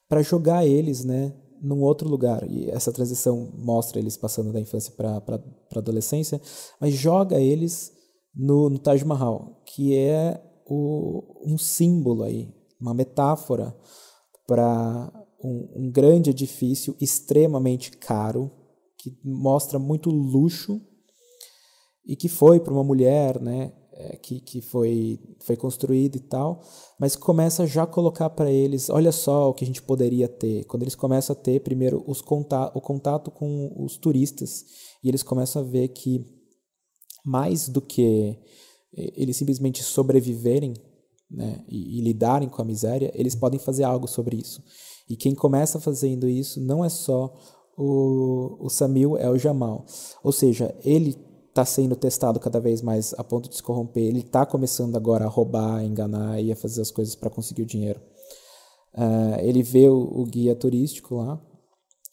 para jogar eles, né, num outro lugar. E essa transição mostra eles passando da infância para a adolescência, mas joga eles no Taj Mahal, que é um símbolo aí, uma metáfora para um grande edifício extremamente caro, que mostra muito luxo e que foi para uma mulher, né, que foi construído e tal, mas começa já a colocar para eles, olha só o que a gente poderia ter, quando eles começam a ter primeiro o contato com os turistas, e eles começam a ver que mais do que eles simplesmente sobreviverem, né, e lidarem com a miséria, eles podem fazer algo sobre isso. E quem começa fazendo isso não é só o Samil, é o Jamal. Ou seja, ele está sendo testado cada vez mais a ponto de se corromper. Ele está começando agora a roubar, a enganar e a fazer as coisas para conseguir o dinheiro. Ele vê o guia turístico lá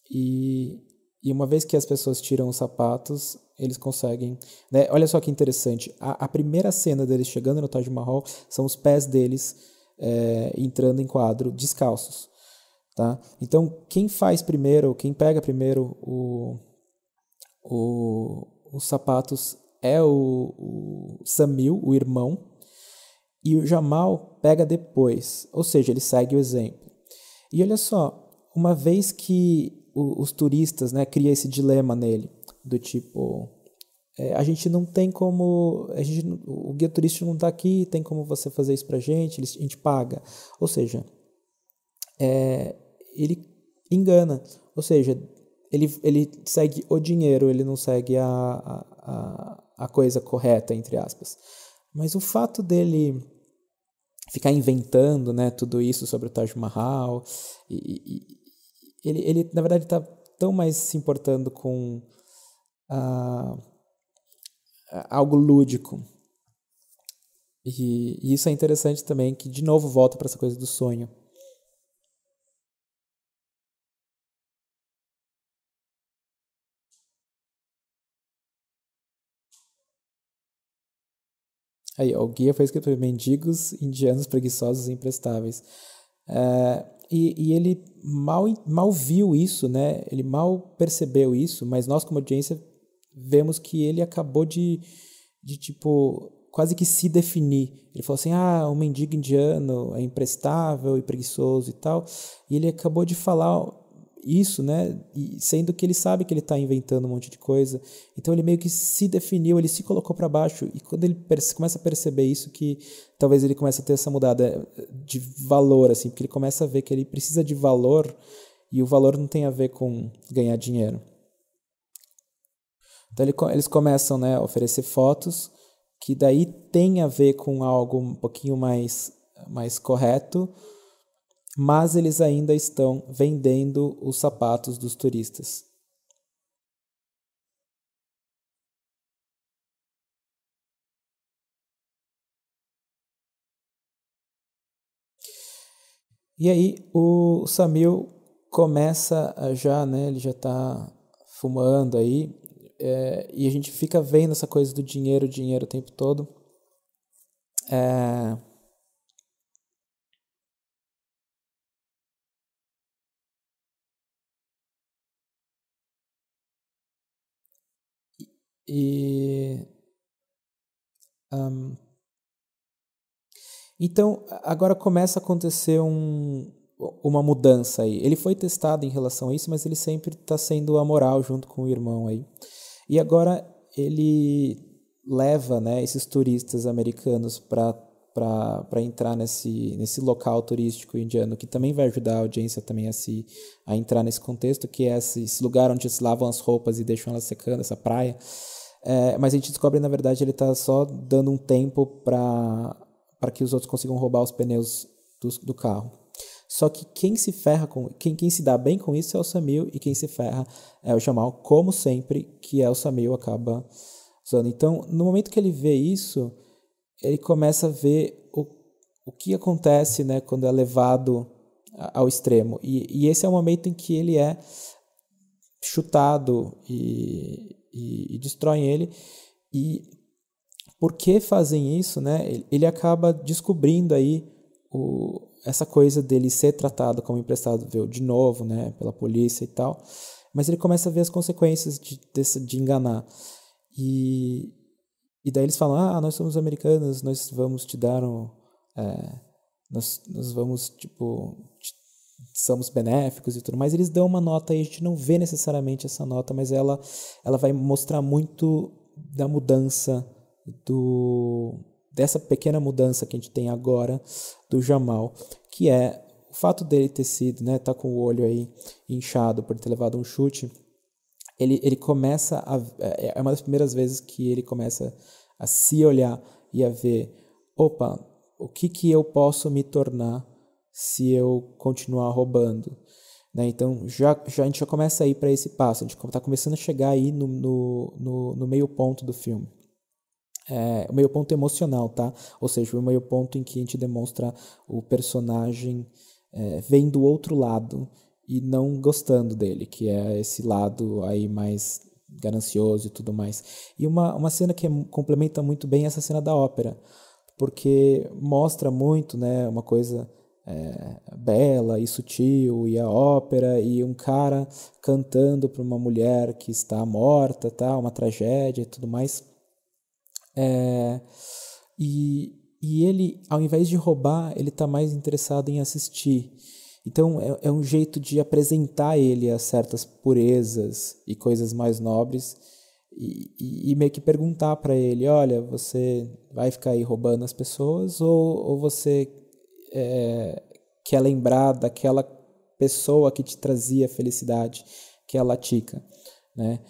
e uma vez que as pessoas tiram os sapatos, eles conseguem... Né? Olha só que interessante. A primeira cena deles chegando no Taj Mahal são os pés deles entrando em quadro descalços. Tá? Então, quem pega primeiro os sapatos é o Samil, o irmão, e o Jamal pega depois, ou seja, ele segue o exemplo. E olha só, uma vez que os turistas, né, cria esse dilema nele, do tipo, a gente não tem como, o guia turístico não está aqui, tem como você fazer isso pra gente, a gente paga. Ou seja, ele engana, ou seja, ele segue o dinheiro, ele não segue a coisa correta, entre aspas. Mas o fato dele ficar inventando, né, tudo isso sobre o Taj Mahal, ele na verdade está tão mais se importando com algo lúdico. E isso é interessante também, que de novo volta para essa coisa do sonho. Aí, ó, o guia foi escrito por mendigos, indianos preguiçosos e imprestáveis. E ele mal viu isso, né? Ele mal percebeu isso, mas nós, como audiência, vemos que ele acabou de tipo, quase que se definir. Ele falou assim, um mendigo indiano é imprestável e preguiçoso e tal. E ele acabou de falar isso, né? E sendo que ele sabe que ele está inventando um monte de coisa. Então ele meio que se definiu, ele se colocou para baixo. E quando ele começa a perceber isso, que talvez ele comece a ter essa mudada de valor, assim, porque ele começa a ver que ele precisa de valor e o valor não tem a ver com ganhar dinheiro. Então eles começam, né, a oferecer fotos que daí tem a ver com algo um pouquinho mais correto, mas eles ainda estão vendendo os sapatos dos turistas. E aí o Samil começa já, né, ele já está fumando aí, e a gente fica vendo essa coisa do dinheiro, dinheiro o tempo todo. É, e um, então agora começa a acontecer uma mudança aí. Ele foi testado em relação a isso, mas ele sempre está sendo amoral junto com o irmão aí. E agora ele leva, né, esses turistas americanos para entrar nesse local turístico indiano, que também vai ajudar a audiência também a entrar nesse contexto, que é esse lugar onde eles lavam as roupas e deixam elas secando, essa praia. Mas a gente descobre, na verdade, ele está só dando um tempo para que os outros consigam roubar os pneus do carro. Só que quem se ferra quem se dá bem com isso é o Samil, e quem se ferra é o Jamal, como sempre, que é o Samil acaba usando. Então, no momento que ele vê isso, ele começa a ver o que acontece, né, quando é levado ao extremo. E esse é o momento em que ele é chutado e destroem ele. E por que fazem isso, né? Ele acaba descobrindo aí essa coisa dele ser tratado como emprestável de novo, né, pela polícia e tal, mas ele começa a ver as consequências de enganar. E, e daí eles falam, nós somos americanos, nós vamos te dar nós vamos, tipo, somos benéficos e tudo mais. Eles dão uma nota e a gente não vê necessariamente essa nota, mas ela vai mostrar muito da mudança dessa pequena mudança que a gente tem agora do Jamal, que é o fato dele ter sido, né, tá com o olho aí inchado por ter levado um chute. Ele começa é uma das primeiras vezes que ele começa a se olhar e a ver, opa, o que eu posso me tornar se eu continuar roubando, né? Então a gente já começa a ir para esse passo, a gente está começando a chegar aí no meio ponto do filme. O meio ponto emocional, tá? Ou seja, o meio ponto em que a gente demonstra o personagem vendo o outro lado e não gostando dele, que é esse lado aí mais ganancioso e tudo mais. E uma cena que complementa muito bem essa cena da ópera, porque mostra muito, né, uma coisa bela e sutil, e a ópera, e um cara cantando para uma mulher que está morta, tá? Uma tragédia e tudo mais. E ele, ao invés de roubar, ele está mais interessado em assistir. Então é um jeito de apresentar ele a certas purezas e coisas mais nobres, e meio que perguntar para ele, olha, você vai ficar aí roubando as pessoas, ou você quer lembrar daquela pessoa que te trazia felicidade, que é a Latika, né?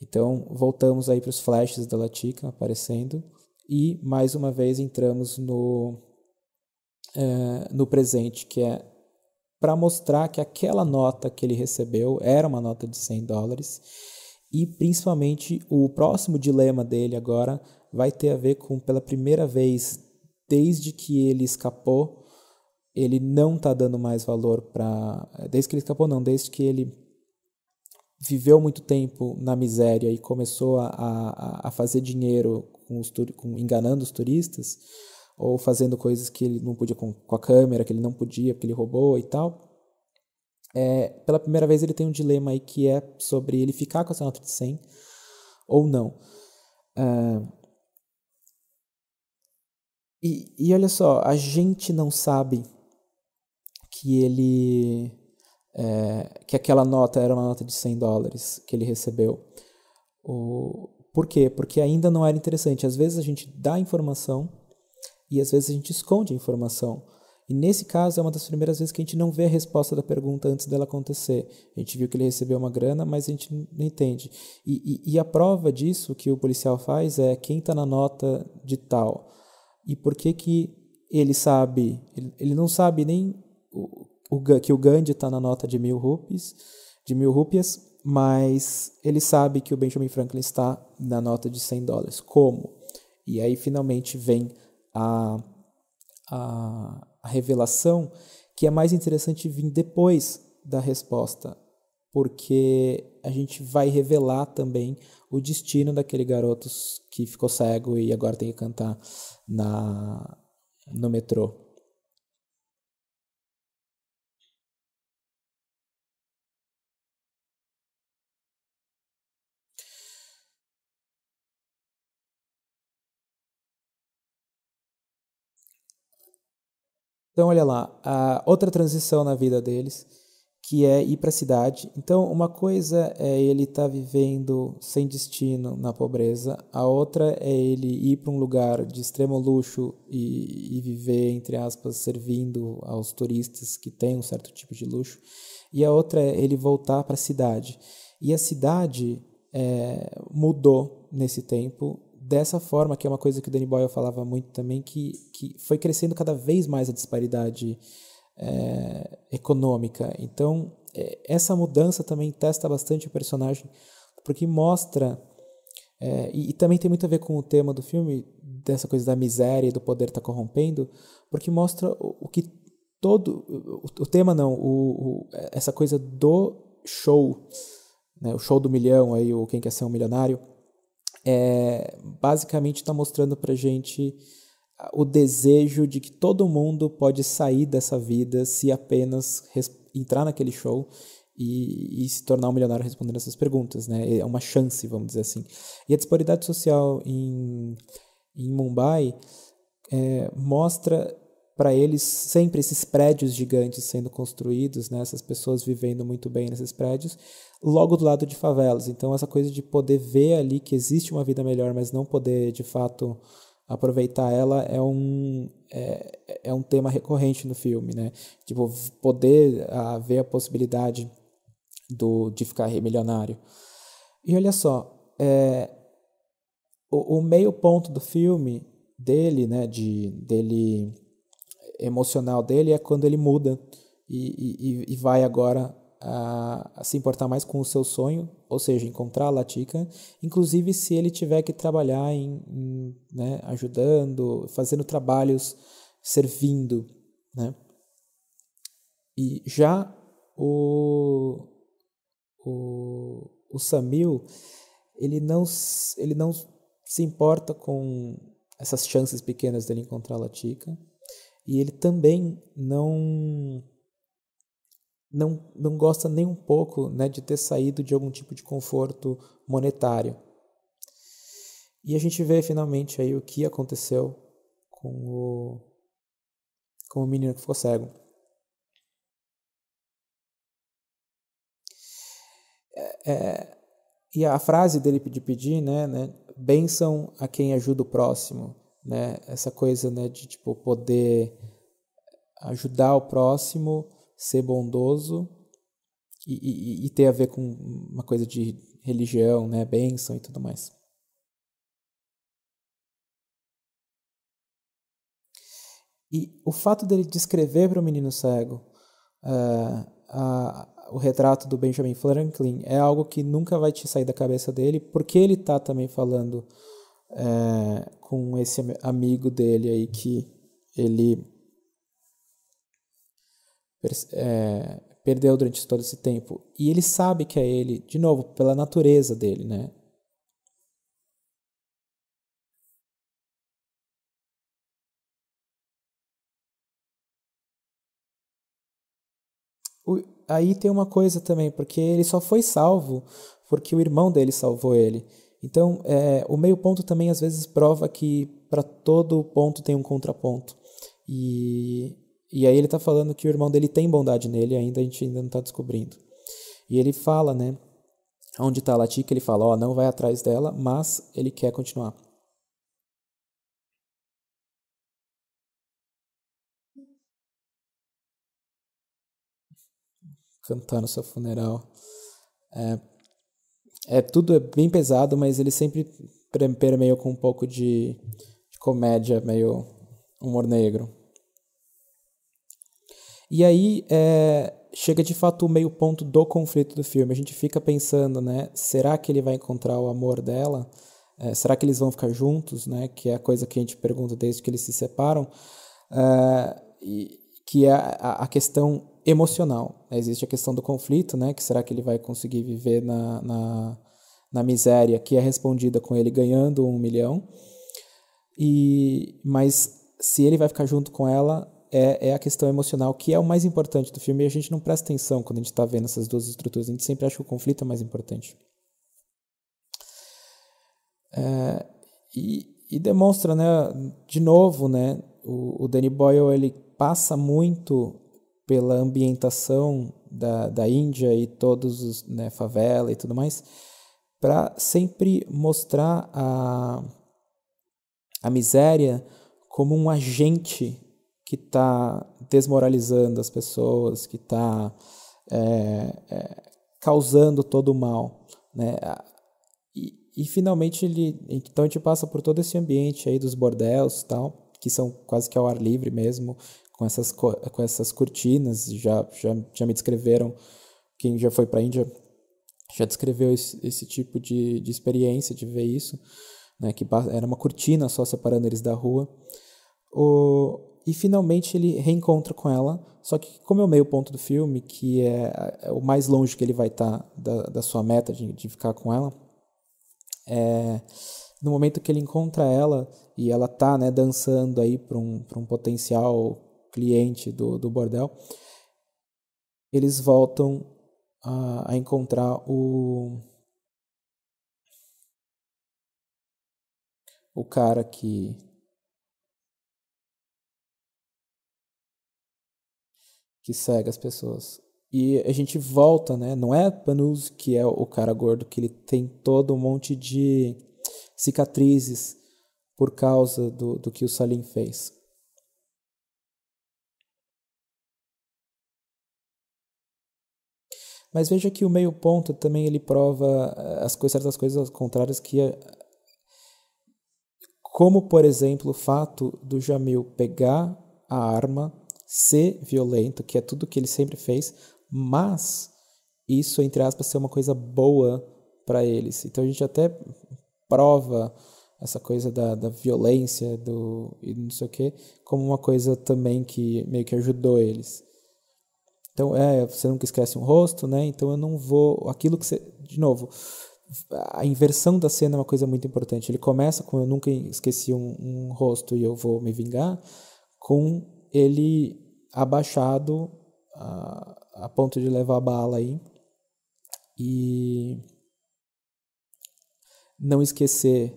Então voltamos aí para os flashes da Latika aparecendo, e mais uma vez entramos no presente, que é para mostrar que aquela nota que ele recebeu era uma nota de $100, e principalmente o próximo dilema dele agora vai ter a ver com, pela primeira vez desde que ele escapou, ele não está dando mais valor para... Desde que ele escapou, não, desde que ele viveu muito tempo na miséria e começou a fazer dinheiro enganando os turistas, ou fazendo coisas que ele não podia com a câmera, que ele não podia porque ele roubou e tal. Pela primeira vez ele tem um dilema aí, que é sobre ele ficar com essa nota de 100 ou não. E olha só, a gente não sabe que ele... que aquela nota era uma nota de $100 que ele recebeu. Por quê? Porque ainda não era interessante. Às vezes a gente dá informação e às vezes a gente esconde a informação. E nesse caso é uma das primeiras vezes que a gente não vê a resposta da pergunta antes dela acontecer. A gente viu que ele recebeu uma grana, mas a gente não entende. E a prova disso que o policial faz é quem está na nota de tal. E por que ele sabe? Ele não sabe nem que o Gandhi está na nota de 1.000 rupias, mas ele sabe que o Benjamin Franklin está na nota de $100. Como? E aí finalmente vem a revelação, que é mais interessante vir depois da resposta, porque a gente vai revelar também o destino daquele garoto que ficou cego e agora tem que cantar no metrô. Então, olha lá, a outra transição na vida deles, que é ir para a cidade. Então, uma coisa é ele estar vivendo sem destino na pobreza, a outra é ele ir para um lugar de extremo luxo e viver, entre aspas, servindo aos turistas que têm um certo tipo de luxo, e a outra é ele voltar para a cidade. E a cidade mudou nesse tempo, dessa forma, que é uma coisa que o Danny Boyle falava muito também, que foi crescendo cada vez mais a disparidade econômica. Então, essa mudança também testa bastante o personagem, porque mostra, e também tem muito a ver com o tema do filme, dessa coisa da miséria e do poder estar corrompendo, porque mostra o que o tema não, essa coisa do show, né, o show do milhão, aí, o Quem Quer Ser um Milionário, basicamente está mostrando pra gente o desejo de que todo mundo pode sair dessa vida se apenas entrar naquele show e se tornar um milionário respondendo essas perguntas, né? É uma chance, vamos dizer assim. E a disparidade social em Mumbai mostra para eles sempre esses prédios gigantes sendo construídos, né? Essas pessoas vivendo muito bem nesses prédios, logo do lado de favelas. Então, essa coisa de poder ver ali que existe uma vida melhor, mas não poder, de fato, aproveitar ela, é um tema recorrente no filme, né? Tipo, poder ver a possibilidade de ficar milionário. E olha só, o meio ponto do filme dele, né, dele emocional dele, é quando ele muda e vai agora a se importar mais com o seu sonho, ou seja, encontrar a Latika, inclusive se ele tiver que trabalhar né, ajudando, fazendo trabalhos, servindo, né? E já o Samil, ele não se importa com essas chances pequenas dele encontrar a Latika, e ele também não gosta nem um pouco, né, de ter saído de algum tipo de conforto monetário. E a gente vê finalmente aí o que aconteceu com o menino que ficou cego. E a frase dele de pedir, né, bênção a quem ajuda o próximo, né, essa coisa, né, de tipo poder ajudar o próximo, ser bondoso e ter a ver com uma coisa de religião, né, bênção e tudo mais. E o fato dele descrever para o menino cego o retrato do Benjamin Franklin é algo que nunca vai te sair da cabeça dele, porque ele está também falando com esse amigo dele aí que ele perdeu durante todo esse tempo. E ele sabe que é ele, de novo, pela natureza dele, né? Aí tem uma coisa também, porque ele só foi salvo porque o irmão dele salvou ele. Então, o meio ponto também às vezes prova que para todo ponto tem um contraponto. E aí ele está falando que o irmão dele tem bondade nele, ainda a gente ainda não está descobrindo. E ele fala, né, onde está a Latika, ele fala, não vai atrás dela, mas ele quer continuar. cantar no seu funeral. Tudo é bem pesado, mas ele sempre permeia com um pouco de comédia, meio humor negro. E aí chega de fato o meio ponto do conflito do filme. A gente fica pensando, né? Será que ele vai encontrar o amor dela? Será que eles vão ficar juntos, né? Que é a coisa que a gente pergunta desde que eles se separam. Que é a questão emocional. Existe a questão do conflito, né? Que será que ele vai conseguir viver na miséria, que é respondida com ele ganhando 1 milhão. Mas se ele vai ficar junto com ela, é a questão emocional, que é o mais importante do filme, e a gente não presta atenção quando a gente está vendo essas duas estruturas. A gente sempre acha que o conflito é mais importante. E demonstra, né, de novo, né, o Danny Boyle ele passa muito pela ambientação da Índia e todos os, né, favela e tudo mais, para sempre mostrar a miséria como um agente que está desmoralizando as pessoas, que está causando todo o mal, né? E finalmente então a gente passa por todo esse ambiente aí dos bordéis e tal, que são quase que ao ar livre mesmo, com essas cortinas. Já me descreveram, quem já foi para a Índia já descreveu esse tipo de experiência, de ver isso, né, que era uma cortina só separando eles da rua. E finalmente ele reencontra com ela, só que como é o meio ponto do filme, que é o mais longe que ele vai estar da sua meta de ficar com ela, no momento que ele encontra ela e ela tá, né, dançando aí para um potencial cliente do bordel, eles voltam a encontrar o cara que cega as pessoas. E a gente volta, né? Não é Panus que é o cara gordo, que ele tem todo um monte de cicatrizes por causa do que o Salim fez. Mas veja que o meio ponto também ele prova certas coisas contrárias, como, por exemplo, o fato do Jamil pegar a arma, ser violento, que é tudo que ele sempre fez, mas isso, entre aspas, ser uma coisa boa para eles. Então a gente até prova essa coisa da violência e não sei o que, como uma coisa também que meio que ajudou eles. Então, você nunca esquece um rosto, né? Então eu não vou... Aquilo que você... De novo, a inversão da cena é uma coisa muito importante. Ele começa com eu nunca esqueci um rosto e eu vou me vingar, com ele abaixado a ponto de levar a bala aí e não esquecer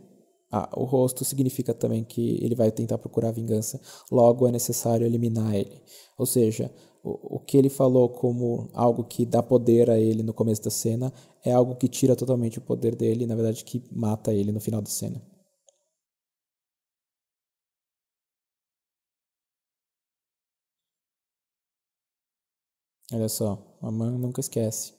o rosto significa também que ele vai tentar procurar vingança, logo é necessário eliminar ele. Ou seja, o que ele falou como algo que dá poder a ele no começo da cena é algo que tira totalmente o poder dele e, na verdade, que mata ele no final da cena. Olha só, a mãe nunca esquece.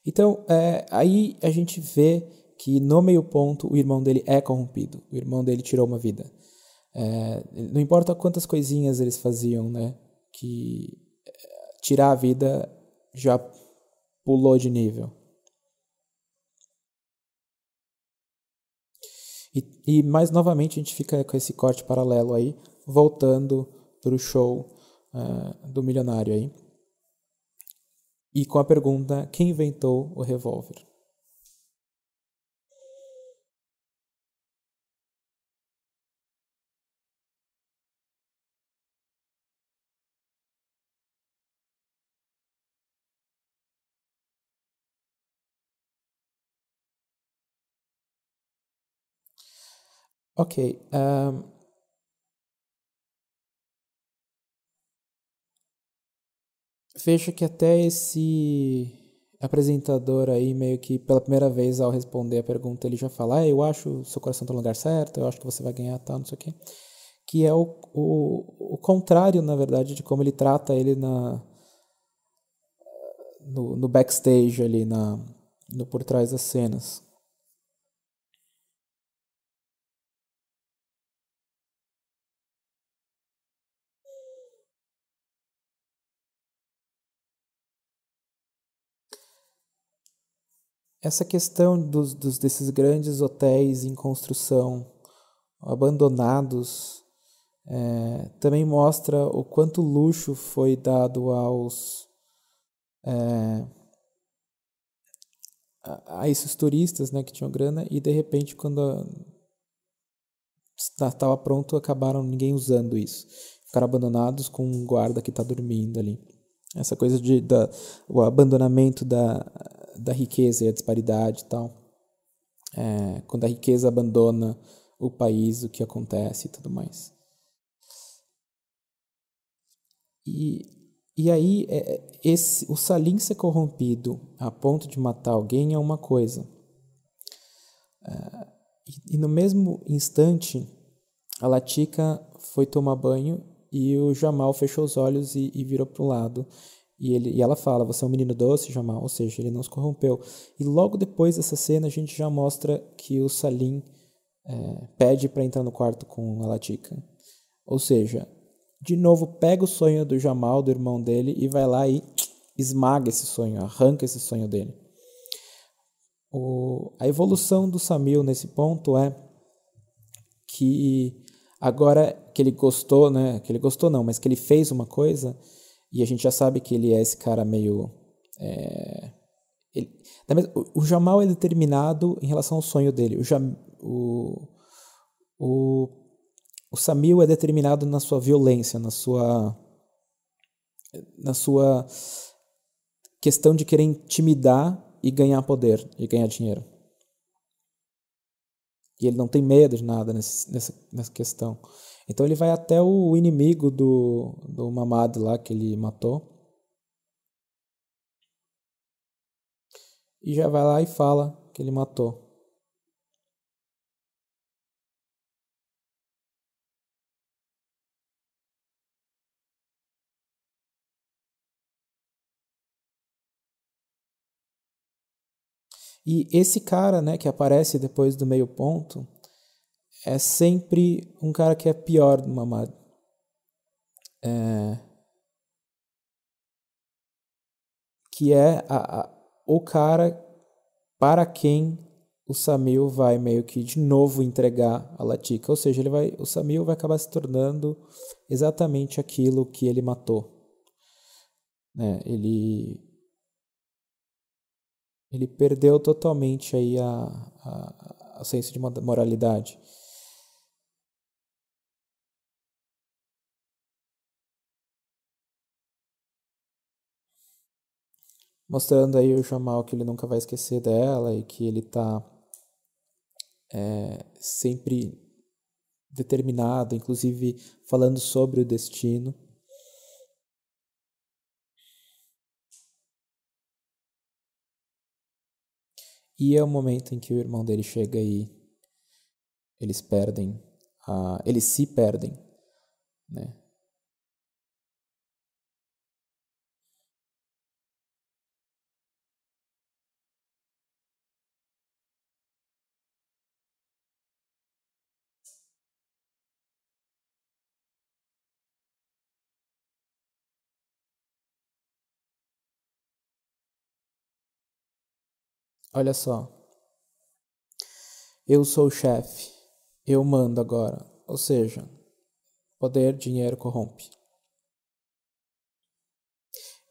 Então, aí a gente vê que no meio ponto o irmão dele é corrompido. O irmão dele tirou uma vida. Não importa quantas coisinhas eles faziam, né? Que tirar a vida já pulou de nível. E mais novamente a gente fica com esse corte paralelo aí, voltando para o show do milionário aí. E com a pergunta, quem inventou o revólver? Ok, vejo que até apresentador aí meio que pela primeira vez ao responder a pergunta ele já fala, eu acho seu coração tá no lugar certo, eu acho que você vai ganhar, tal, não sei o quê. Que é o contrário, na verdade, de como ele trata ele no backstage ali, no por trás das cenas. Essa questão desses grandes hotéis em construção, abandonados, também mostra o quanto luxo foi dado a esses turistas, né, que tinham grana, e de repente, quando estava pronto, acabaram ninguém usando isso. Ficaram abandonados com um guarda que está dormindo ali. Essa coisa o abandonamento da riqueza e a disparidade e tal. Quando a riqueza abandona o país, o que acontece e tudo mais. E aí, o Salim ser corrompido a ponto de matar alguém é uma coisa. E no mesmo instante, a Latika foi tomar banho e o Jamal fechou os olhos e virou para o lado. E ela fala, você é um menino doce, Jamal, ou seja, ele não se corrompeu. E logo depois dessa cena, a gente já mostra que o Salim pede para entrar no quarto com a Latika. Ou seja, de novo, pega o sonho do Jamal, do irmão dele, e vai lá e esmaga esse sonho, arranca esse sonho dele. A evolução do Samil nesse ponto é que agora que ele gostou, né? Que ele gostou não, mas que ele fez uma coisa, e a gente já sabe que ele é esse cara meio... o Jamal é determinado em relação ao sonho dele. O Samil é determinado na sua violência, na sua questão de querer intimidar e ganhar poder, e ganhar dinheiro. E ele não tem medo de nada nessa questão. Então ele vai até o inimigo do Mamad lá que ele matou. E já vai lá e fala que ele matou. E esse cara, né, que aparece depois do meio ponto, é sempre um cara que é pior do Mamad. Que é o cara para quem o Samil vai meio que de novo entregar a Latika. Ou seja, o Samil vai acabar se tornando exatamente aquilo que ele matou. Né? Ele perdeu totalmente aí a senso de moralidade. Mostrando aí o Jamal que ele nunca vai esquecer dela e que ele tá sempre determinado, inclusive falando sobre o destino. E é o momento em que o irmão dele chega e eles perdem, eles se perdem, né? Olha só, eu sou o chefe, eu mando agora. Ou seja, poder, dinheiro corrompe.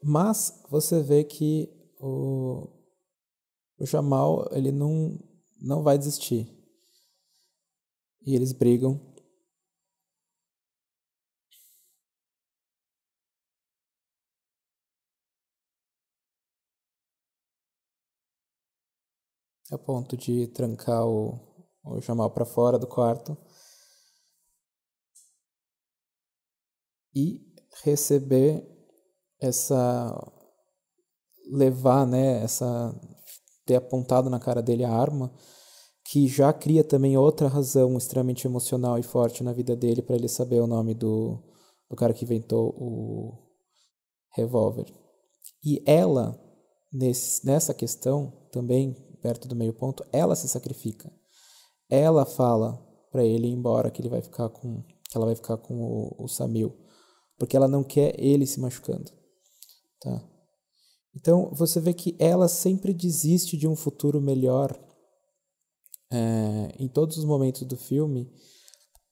Mas você vê que o Jamal ele não vai desistir. E eles brigam. A ponto de trancar o Jamal para fora do quarto e receber essa levar, né, ter apontado na cara dele a arma, que já cria também outra razão extremamente emocional e forte na vida dele para ele saber o nome do cara que inventou o revólver. E ela, nessa questão, também perto do meio ponto, ela se sacrifica. Ela fala para ele ir embora, que ela vai ficar com o Samil, porque ela não quer ele se machucando, tá? Então você vê que ela sempre desiste de um futuro melhor em todos os momentos do filme,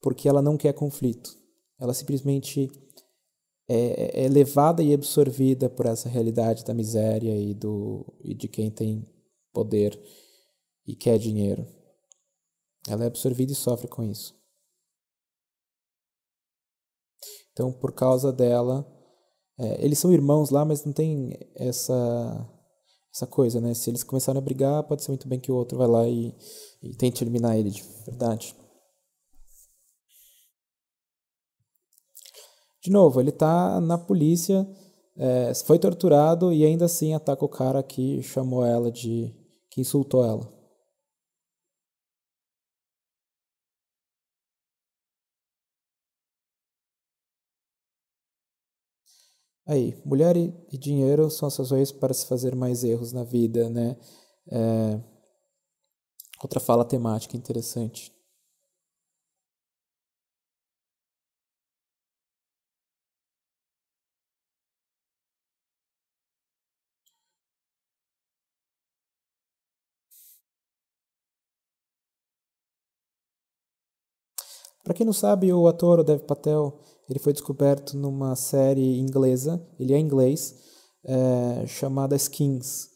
porque ela não quer conflito. Ela simplesmente é levada e absorvida por essa realidade da miséria e de quem tem poder e quer dinheiro. Ela é absorvida e sofre com isso. Então, por causa dela, eles são irmãos lá, mas não tem essa coisa, né? Se eles começarem a brigar, pode ser muito bem que o outro vai lá e tente eliminar ele de verdade. De novo, ele tá na polícia, foi torturado e ainda assim ataca o cara que chamou ela que insultou ela. Aí, mulher e dinheiro são as razões para se fazer mais erros na vida, né? Outra fala temática interessante. Para quem não sabe, o ator, o Dev Patel, ele foi descoberto numa série inglesa, ele é inglês, chamada Skins.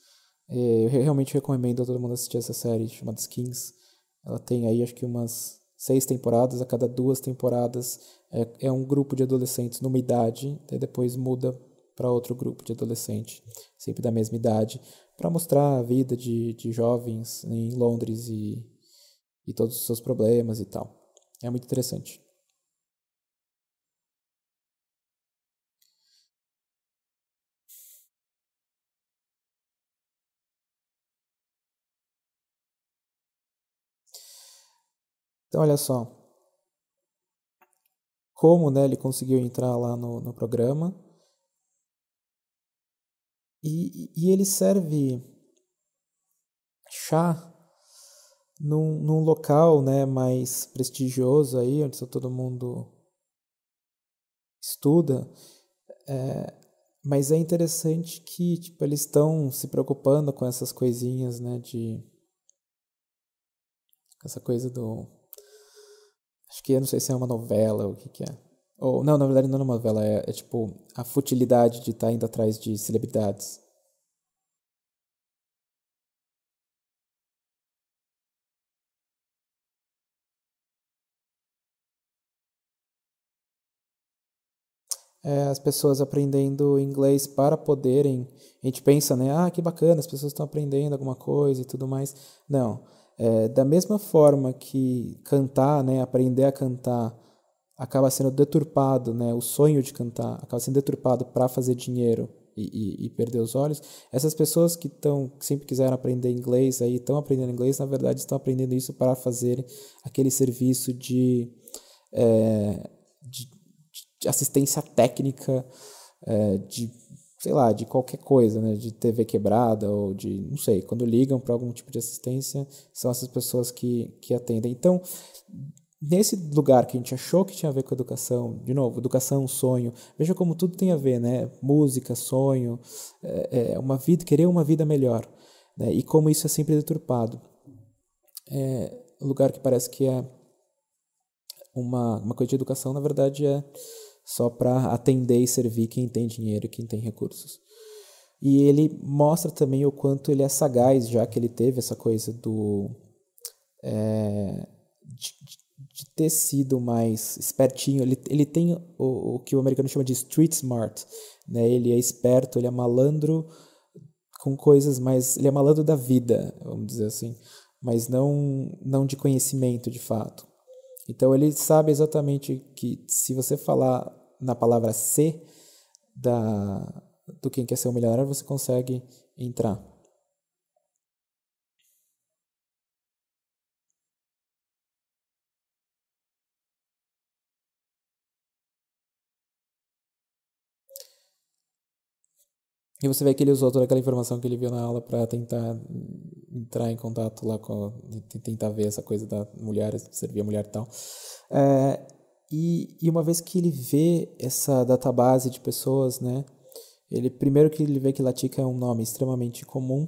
Eu realmente recomendo a todo mundo assistir essa série chamada Skins. Ela tem aí acho que umas 6 temporadas, a cada 2 temporadas é um grupo de adolescentes numa idade, e depois muda para outro grupo de adolescente, sempre da mesma idade, para mostrar a vida de jovens em Londres e todos os seus problemas e tal. É muito interessante. Então, olha só, como, né, ele conseguiu entrar lá no programa e ele serve chá num local, né, mais prestigioso aí, onde todo mundo estuda, mas é interessante que tipo, eles estão se preocupando com essas coisinhas, né, essa coisa do... Acho que eu não sei se é uma novela ou o que é. Ou, não, na verdade não é uma novela, é tipo a futilidade de estar indo atrás de celebridades. As pessoas aprendendo inglês para poderem. A gente pensa, né? Ah, que bacana, as pessoas estão aprendendo alguma coisa e tudo mais. Não. Da mesma forma que cantar, né? Aprender a cantar acaba sendo deturpado, né? O sonho de cantar acaba sendo deturpado para fazer dinheiro e perder os olhos. Essas pessoas que sempre quiseram aprender inglês, aí estão aprendendo inglês, na verdade estão aprendendo isso para fazer aquele serviço de de assistência técnica, de, sei lá, de qualquer coisa, né? De TV quebrada ou de, não sei, quando ligam para algum tipo de assistência, são essas pessoas que atendem. Então, nesse lugar que a gente achou que tinha a ver com educação, de novo, educação, sonho, veja como tudo tem a ver, né? Música, sonho, uma vida, querer uma vida melhor, né? E como isso é sempre deturpado. Um lugar que parece que é uma coisa de educação, na verdade é só para atender e servir quem tem dinheiro e quem tem recursos. E ele mostra também o quanto ele é sagaz, já que ele teve essa coisa de ter sido mais espertinho. Ele tem o que o americano chama de street smart, né? Ele é esperto, ele é malandro com coisas mais... Ele é malandro da vida, vamos dizer assim, mas não de conhecimento, de fato. Então ele sabe exatamente que se você falar na palavra ser do Quem Quer Ser um Milionário, você consegue entrar. E você vê que ele usou toda aquela informação que ele viu na aula para tentar entrar em contato lá tentar ver essa coisa da mulher, servir a mulher e tal. E uma vez que ele vê essa database de pessoas, né? Primeiro que ele vê que Latika é um nome extremamente comum.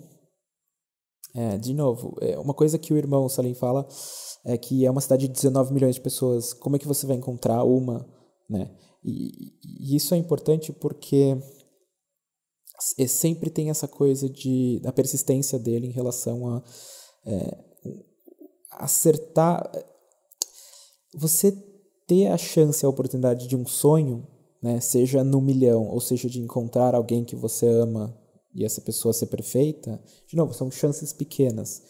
De novo, uma coisa que o irmão Salim fala é que é uma cidade de 19 milhões de pessoas. Como é que você vai encontrar uma, né? E isso é importante porque sempre tem essa coisa da persistência dele em relação a acertar. Você ter a chance, a oportunidade de um sonho, né, seja no milhão, ou seja de encontrar alguém que você ama e essa pessoa ser perfeita, de novo, são chances pequenas.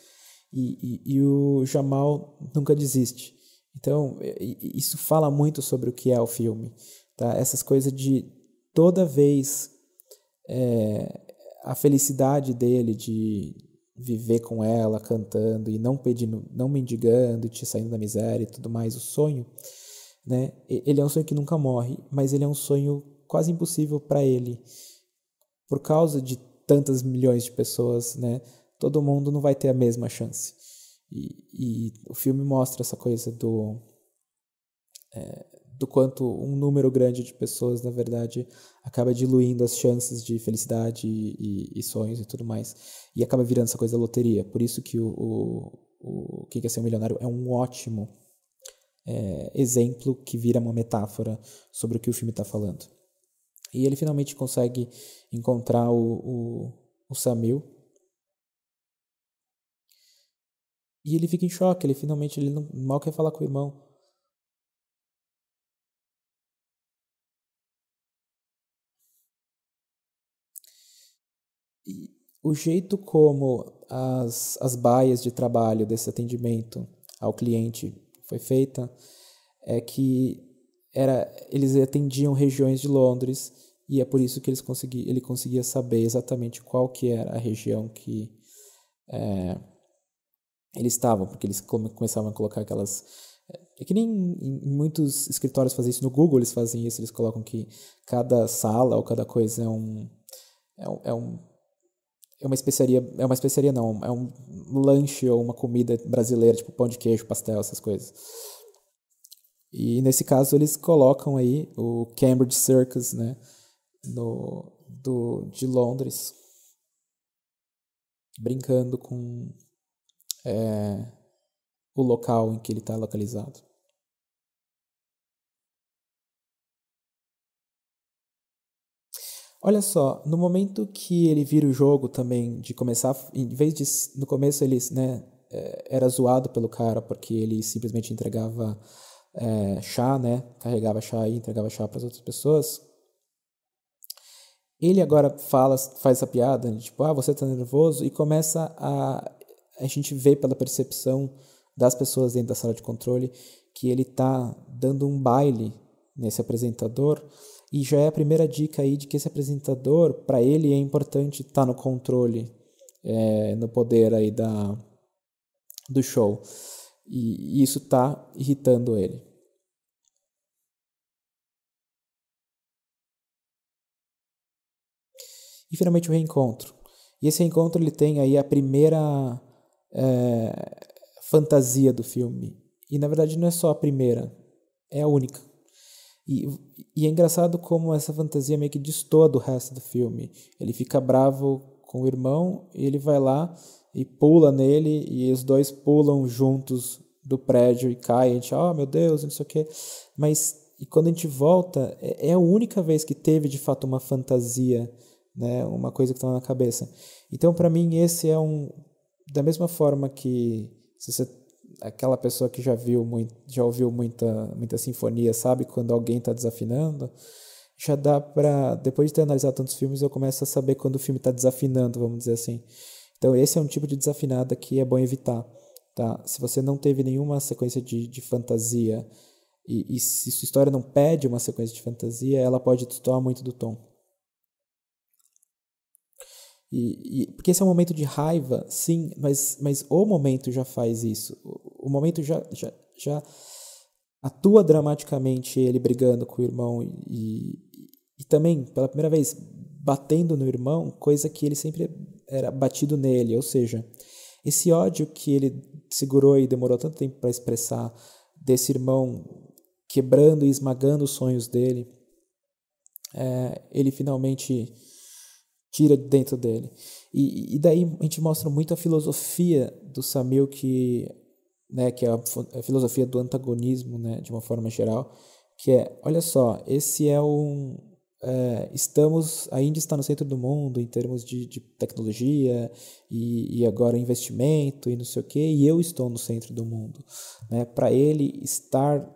E o Jamal nunca desiste. Então, isso fala muito sobre o que é o filme. Tá? Essas coisas de toda vez a felicidade dele de viver com ela, cantando e não pedindo, não mendigando, te saindo da miséria e tudo mais, o sonho, né? Ele é um sonho que nunca morre, mas ele é um sonho quase impossível para ele, por causa de tantas milhões de pessoas, né? Todo mundo não vai ter a mesma chance. E o filme mostra essa coisa do quanto um número grande de pessoas, na verdade, acaba diluindo as chances de felicidade e sonhos e tudo mais. E acaba virando essa coisa da loteria. Por isso que o Quem Quer Ser um Milionário é um ótimo exemplo que vira uma metáfora sobre o que o filme está falando. E ele finalmente consegue encontrar o Samil. E ele fica em choque. Ele não, mal quer falar com o irmão. E o jeito como as baias de trabalho desse atendimento ao cliente foi feita é que eles atendiam regiões de Londres e é por isso que ele conseguia saber exatamente qual que era a região que eles estavam, porque eles começavam a colocar aquelas... É que nem em muitos escritórios fazem isso, no Google eles fazem isso, eles colocam que cada sala ou cada coisa é uma especiaria não, é um lanche ou uma comida brasileira, tipo pão de queijo, pastel, essas coisas. E nesse caso eles colocam aí o Cambridge Circus, né, de Londres, brincando com o local em que ele está localizado. Olha só, no momento que ele vira o jogo também, de começar, em vez de, no começo ele, né, era zoado pelo cara porque ele simplesmente entregava chá, né, carregava chá e entregava chá para as outras pessoas. Ele agora faz essa piada, né, tipo, você tá nervoso, e começa a gente vê pela percepção das pessoas dentro da sala de controle que ele tá dando um baile nesse apresentador. E já é a primeira dica aí de que esse apresentador, para ele é importante estar no controle, no poder aí do show. E isso está irritando ele. E finalmente o reencontro. E esse reencontro ele tem aí a primeira fantasia do filme. E na verdade não é só a primeira, é a única. E é engraçado como essa fantasia meio que destoa do resto do filme. Ele fica bravo com o irmão e ele vai lá e pula nele e os dois pulam juntos do prédio e caem. A gente, meu Deus, não sei o quê. Mas e quando a gente volta, é a única vez que teve de fato uma fantasia, né, uma coisa que estava na cabeça. Então, para mim, esse é da mesma forma que se você aquela pessoa que já ouviu muita sinfonia, sabe quando alguém está desafinando, já dá para, depois de ter analisado tantos filmes, eu começo a saber quando o filme está desafinando, vamos dizer assim. Então esse é um tipo de desafinada que é bom evitar, tá? Se você não teve nenhuma sequência de fantasia e se sua história não pede uma sequência de fantasia, ela pode destoar muito do tom. Porque esse é um momento de raiva, sim, mas o momento já faz isso. O momento já atua dramaticamente ele brigando com o irmão e também, pela primeira vez, batendo no irmão, coisa que ele sempre era batido nele. Ou seja, esse ódio que ele segurou e demorou tanto tempo para expressar desse irmão quebrando e esmagando os sonhos dele, ele finalmente tira de dentro dele. E daí a gente mostra muito a filosofia do Samil, que é a filosofia do antagonismo, né, de uma forma geral, que olha só, esse é ainda está no centro do mundo em termos de tecnologia e agora investimento e não sei o quê, e eu estou no centro do mundo. Né? Para ele estar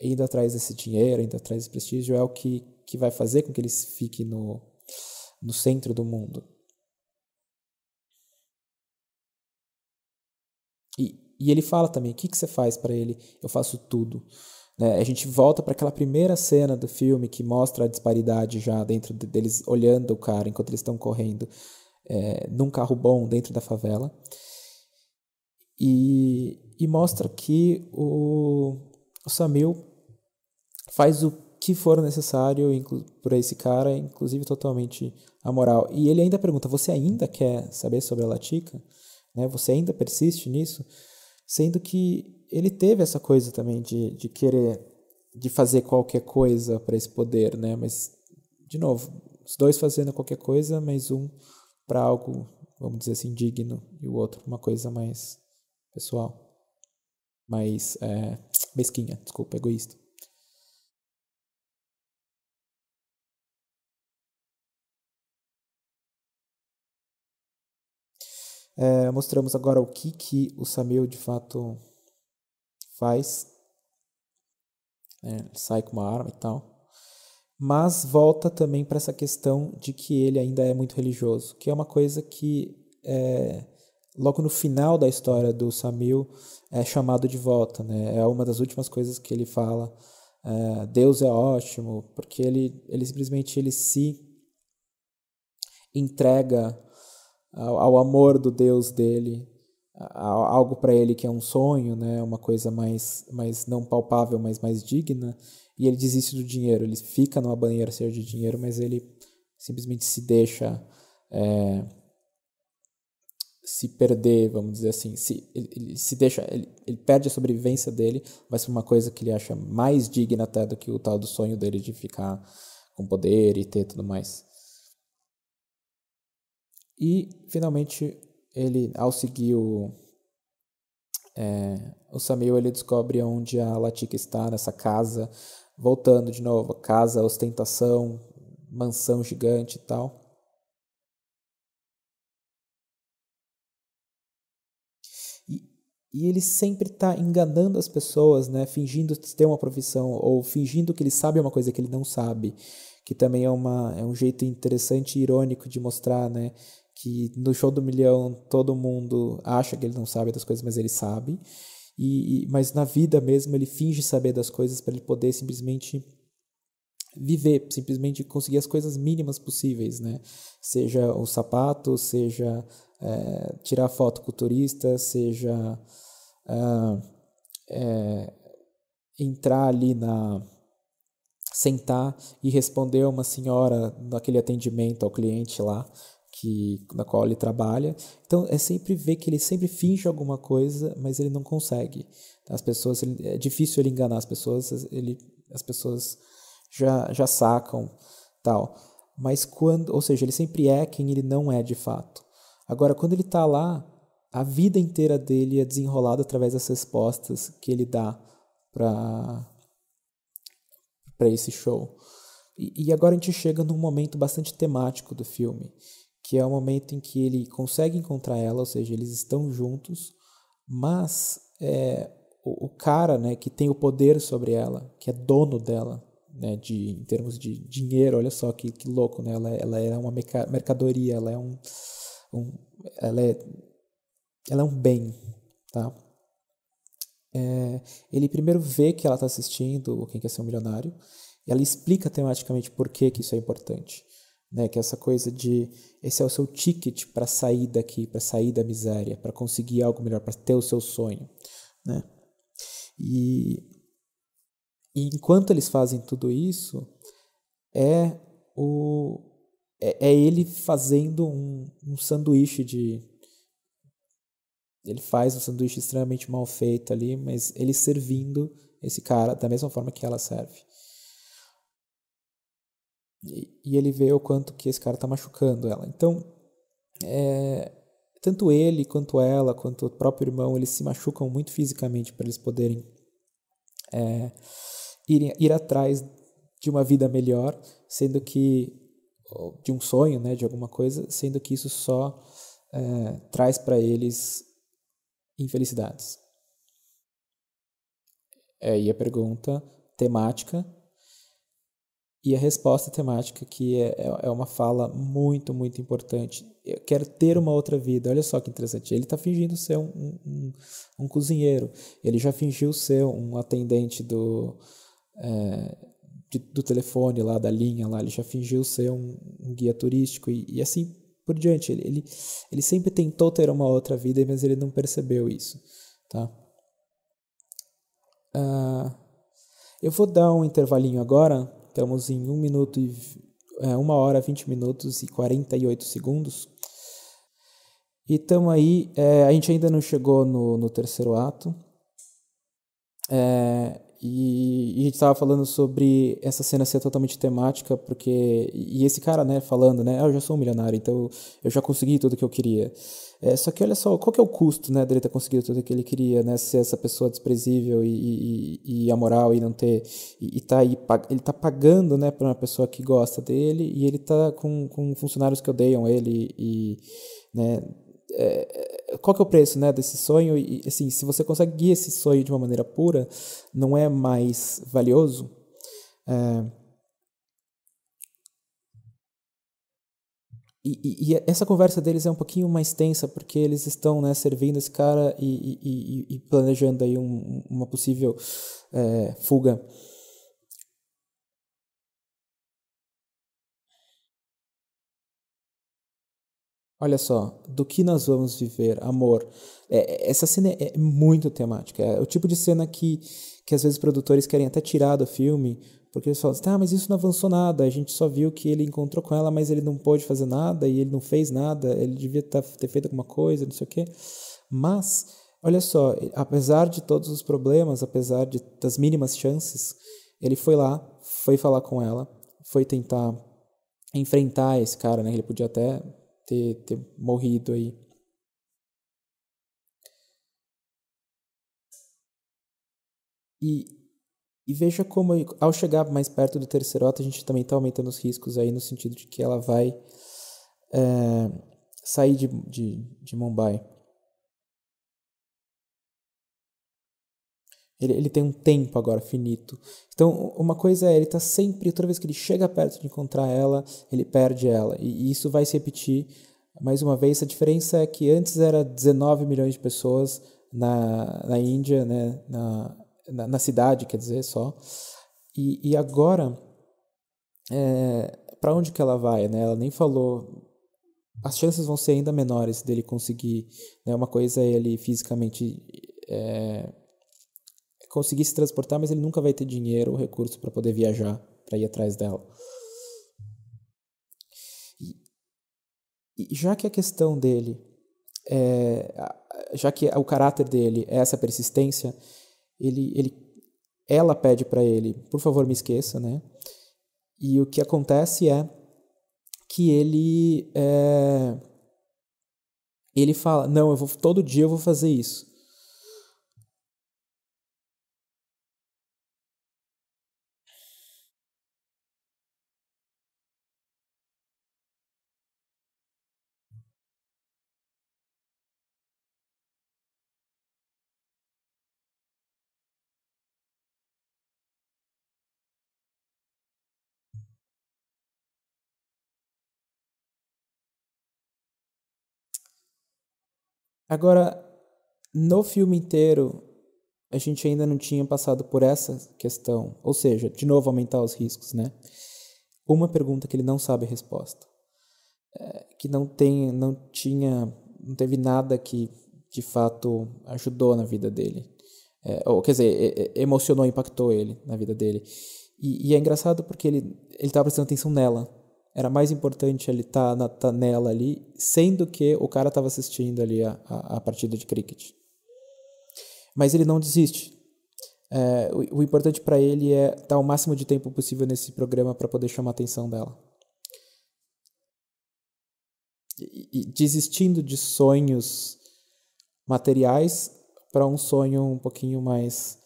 indo atrás desse dinheiro, indo atrás desse prestígio, é o que vai fazer com que ele fique no centro do mundo. E ele fala também, o que você faz para ele? Eu faço tudo. Né? A gente volta para aquela primeira cena do filme que mostra a disparidade já dentro deles, olhando o cara enquanto eles estão correndo num carro bom dentro da favela. E mostra que o Samil faz o que for necessário por esse cara, inclusive totalmente amoral. E ele ainda pergunta, você ainda quer saber sobre a Latika? Né? Você ainda persiste nisso? Sendo que ele teve essa coisa também de querer, de fazer qualquer coisa para esse poder, né? Mas, de novo, os dois fazendo qualquer coisa, mas um para algo, vamos dizer assim, digno, e o outro uma coisa mais pessoal, mais mesquinha, desculpa, egoísta. Mostramos agora o que o Samil de fato faz. Ele sai com uma arma e tal. Mas volta também para essa questão de que ele ainda é muito religioso, que é uma coisa que logo no final da história do Samil é chamado de volta. Né? É uma das últimas coisas que ele fala. Deus é ótimo, porque ele simplesmente ele se entrega ao amor do Deus dele, algo para ele que é um sonho, né, uma coisa mais não palpável, mas mais digna, e ele desiste do dinheiro, ele fica numa banheira cheia de dinheiro, mas ele simplesmente se deixa se perder, vamos dizer assim, ele se deixa, ele perde a sobrevivência dele, mas por uma coisa que ele acha mais digna até do que o tal do sonho dele de ficar com poder e ter tudo mais. E, finalmente, ele, ao seguir o Samil, ele descobre onde a Latika está, nessa casa, voltando de novo, casa, ostentação, mansão gigante e tal. E ele sempre está enganando as pessoas, né, fingindo ter uma profissão, ou fingindo que ele sabe uma coisa que ele não sabe, que também é um jeito interessante e irônico de mostrar, né, que no Show do Milhão todo mundo acha que ele não sabe das coisas, mas ele sabe, mas na vida mesmo ele finge saber das coisas para ele poder simplesmente viver, simplesmente conseguir as coisas mínimas possíveis, né? Seja o sapato, seja tirar foto com o turista, seja entrar ali sentar e responder a uma senhora naquele atendimento ao cliente lá, na qual ele trabalha. Então é sempre ver que ele sempre finge alguma coisa, mas ele não consegue. As pessoas, é difícil ele enganar as pessoas, as pessoas já sacam tal. Mas ou seja, ele sempre é quem ele não é de fato. Agora, quando ele está lá, a vida inteira dele é desenrolada através das respostas que ele dá para esse show. E agora a gente chega num momento bastante temático do filme, que é o momento em que ele consegue encontrar ela, ou seja, eles estão juntos, mas o cara, né, que tem o poder sobre ela, que é dono dela, né, em termos de dinheiro, olha só que louco, né? Ela é uma mercadoria, ela é ela é um bem, tá? Ele primeiro vê que ela está assistindo o Quem Quer Ser um Milionário, e ela explica tematicamente por que isso é importante. né? Que é essa coisa de esse é o seu ticket para sair daqui, para sair da miséria, para conseguir algo melhor, para ter o seu sonho, né? E, e enquanto eles fazem tudo isso, é o é ele fazendo um sanduíche de ele faz um sanduíche extremamente mal feito ali, mas ele servindo esse cara da mesma forma que ela serve. E ele vê o quanto que esse cara tá machucando ela. Então, tanto ele, quanto ela, quanto o próprio irmão, eles se machucam muito fisicamente para eles poderem ir atrás de uma vida melhor, sendo que de um sonho, né, de alguma coisa, sendo que isso só traz para eles infelicidades. E a pergunta temática e a resposta temática, que é uma fala muito, muito importante. Eu quero ter uma outra vida. Olha só que interessante. Ele está fingindo ser um cozinheiro. Ele já fingiu ser um atendente do telefone lá, da linha lá. Ele já fingiu ser um guia turístico e assim por diante. Ele sempre tentou ter uma outra vida, mas ele não percebeu isso. Tá? Eu vou dar um intervalinho agora. Estamos em 1 hora, 20 minutos e 48 segundos. E estamos aí, a gente ainda não chegou no terceiro ato. E a gente estava falando sobre essa cena ser totalmente temática, porque... E esse cara, né, falando, né, eu já sou um milionário, então eu já consegui tudo que eu queria. Só que olha só, qual que é o custo, né, dele ter conseguido tudo que ele queria, né, ser essa pessoa desprezível e amoral e não ter... E tá aí, ele tá pagando, né, pra uma pessoa que gosta dele e ele tá com funcionários que odeiam ele né... qual que é o preço, né, desse sonho? E assim, se você consegue esse sonho de uma maneira pura, não é mais valioso? E essa conversa deles é um pouquinho mais tensa, porque eles estão, né, servindo esse cara e planejando aí uma possível fuga. Olha só, do que nós vamos viver, amor. Essa cena é muito temática. É o tipo de cena que às vezes os produtores querem até tirar do filme, porque eles falam assim, tá, mas isso não avançou nada, a gente só viu que ele encontrou com ela, mas ele não pôde fazer nada, e ele não fez nada, ele devia ter feito alguma coisa, não sei o quê. Mas, olha só, apesar de todos os problemas, apesar das mínimas chances, ele foi lá, foi falar com ela, foi tentar enfrentar esse cara, né? Ele podia até ter morrido aí. E, e veja como, ao chegar mais perto do terceiro ato, a gente também está aumentando os riscos aí, no sentido de que ela vai sair de Mumbai. Ele tem um tempo agora finito. Então, uma coisa ele tá sempre, toda vez que ele chega perto de encontrar ela, ele perde ela. E isso vai se repetir mais uma vez. A diferença é que antes era 19 milhões de pessoas na Índia, né? Na cidade, quer dizer, só. E agora, para onde que ela vai, né? Ela nem falou. As chances vão ser ainda menores dele conseguir, né? Uma coisa é ele fisicamente conseguir se transportar, mas ele nunca vai ter dinheiro ou recurso para poder viajar, para ir atrás dela. E já que a questão dele, já que o caráter dele é essa persistência, ela pede para ele, por favor, me esqueça, né? E o que acontece é que ele fala, não, todo dia eu vou fazer isso. Agora, no filme inteiro, a gente ainda não tinha passado por essa questão, ou seja, de novo aumentar os riscos, né? uma pergunta que ele não sabe a resposta, que não teve nada que de fato ajudou na vida dele, ou quer dizer, emocionou, impactou ele na vida dele. E é engraçado porque ele estava prestando atenção nela. Era mais importante ele estar nela ali, sendo que o cara estava assistindo ali a partida de cricket. Mas ele não desiste. O importante para ele é estar o máximo de tempo possível nesse programa para poder chamar a atenção dela. E desistindo de sonhos materiais para um sonho um pouquinho mais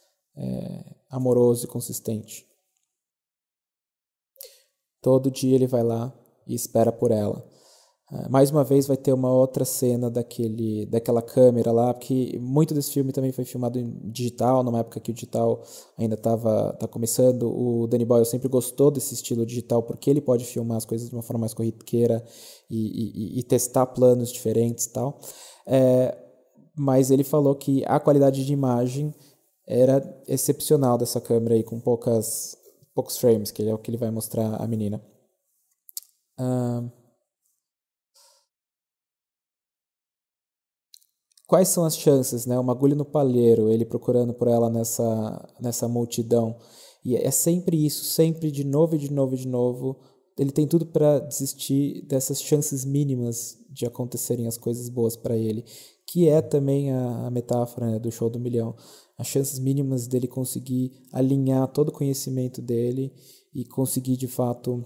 amoroso e consistente. Todo dia ele vai lá e espera por ela. Mais uma vez vai ter uma outra cena daquela câmera lá, porque muito desse filme também foi filmado em digital, numa época que o digital ainda tá começando. O Danny Boyle sempre gostou desse estilo digital, porque ele pode filmar as coisas de uma forma mais corriqueira e testar planos diferentes e tal. Mas ele falou que a qualidade de imagem era excepcional dessa câmera aí, com poucos frames, que é o que ele vai mostrar a menina. Quais são as chances, né? Uma agulha no palheiro, ele procurando por ela nessa multidão. E é sempre isso, sempre de novo e de novo e de novo. Ele tem tudo para desistir dessas chances mínimas de acontecerem as coisas boas para ele, que é também a metáfora, né, do show do milhão. As chances mínimas dele conseguir alinhar todo o conhecimento dele e conseguir, de fato,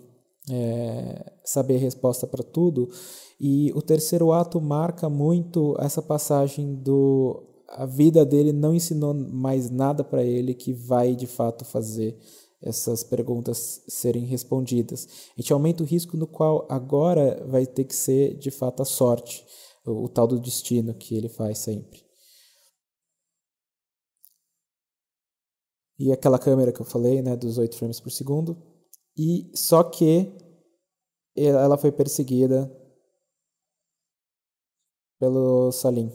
saber a resposta para tudo. E o terceiro ato marca muito essa passagem a vida dele não ensinou mais nada para ele que vai, de fato, fazer essas perguntas serem respondidas. A gente aumenta o risco no qual agora vai ter que ser, de fato, a sorte, o tal do destino que ele faz sempre. E aquela câmera que eu falei, né, dos 8 frames por segundo. E só que ela foi perseguida pelo Salim.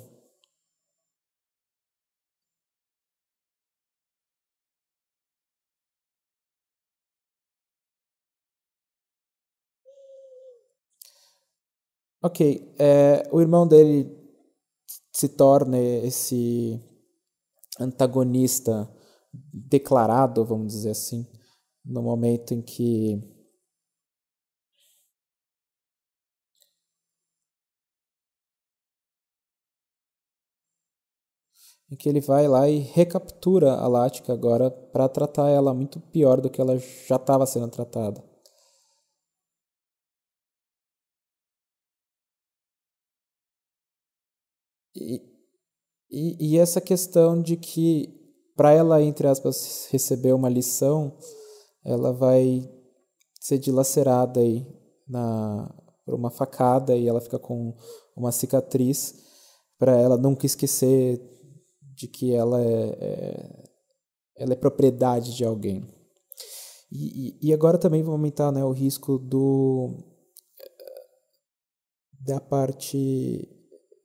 Ok, o irmão dele se torna esse antagonista declarado, vamos dizer assim, no momento em que ele vai lá e recaptura a Latika agora para tratar ela muito pior do que ela já estava sendo tratada. E essa questão de que, para ela, entre aspas, receber uma lição, ela vai ser dilacerada aí por uma facada e ela fica com uma cicatriz para ela nunca esquecer de que ela é propriedade de alguém. E agora também vamos aumentar, né, o risco da parte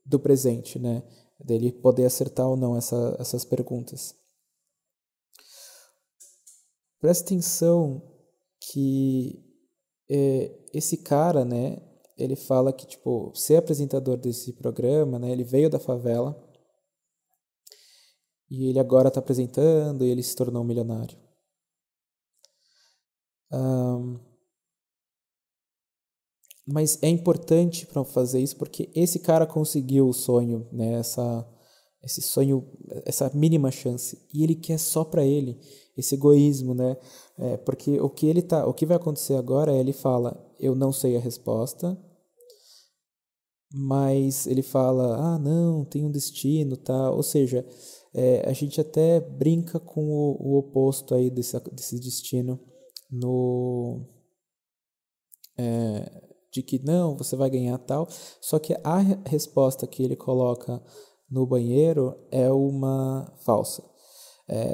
do presente, né, dele poder acertar ou não essas perguntas. Presta atenção que esse cara, né, ele fala que, tipo, ser apresentador desse programa, né, ele veio da favela e ele agora está apresentando e ele se tornou um milionário. Mas é importante para fazer isso porque esse cara conseguiu o sonho, né, esse sonho, essa mínima chance, e ele quer só para ele, esse egoísmo, né? Porque o que vai acontecer agora é ele fala, eu não sei a resposta, mas ele fala, não, tem um destino, tá? Ou seja, a gente até brinca com o oposto aí desse destino de que não, você vai ganhar tal, só que a resposta que ele coloca no banheiro é uma falsa.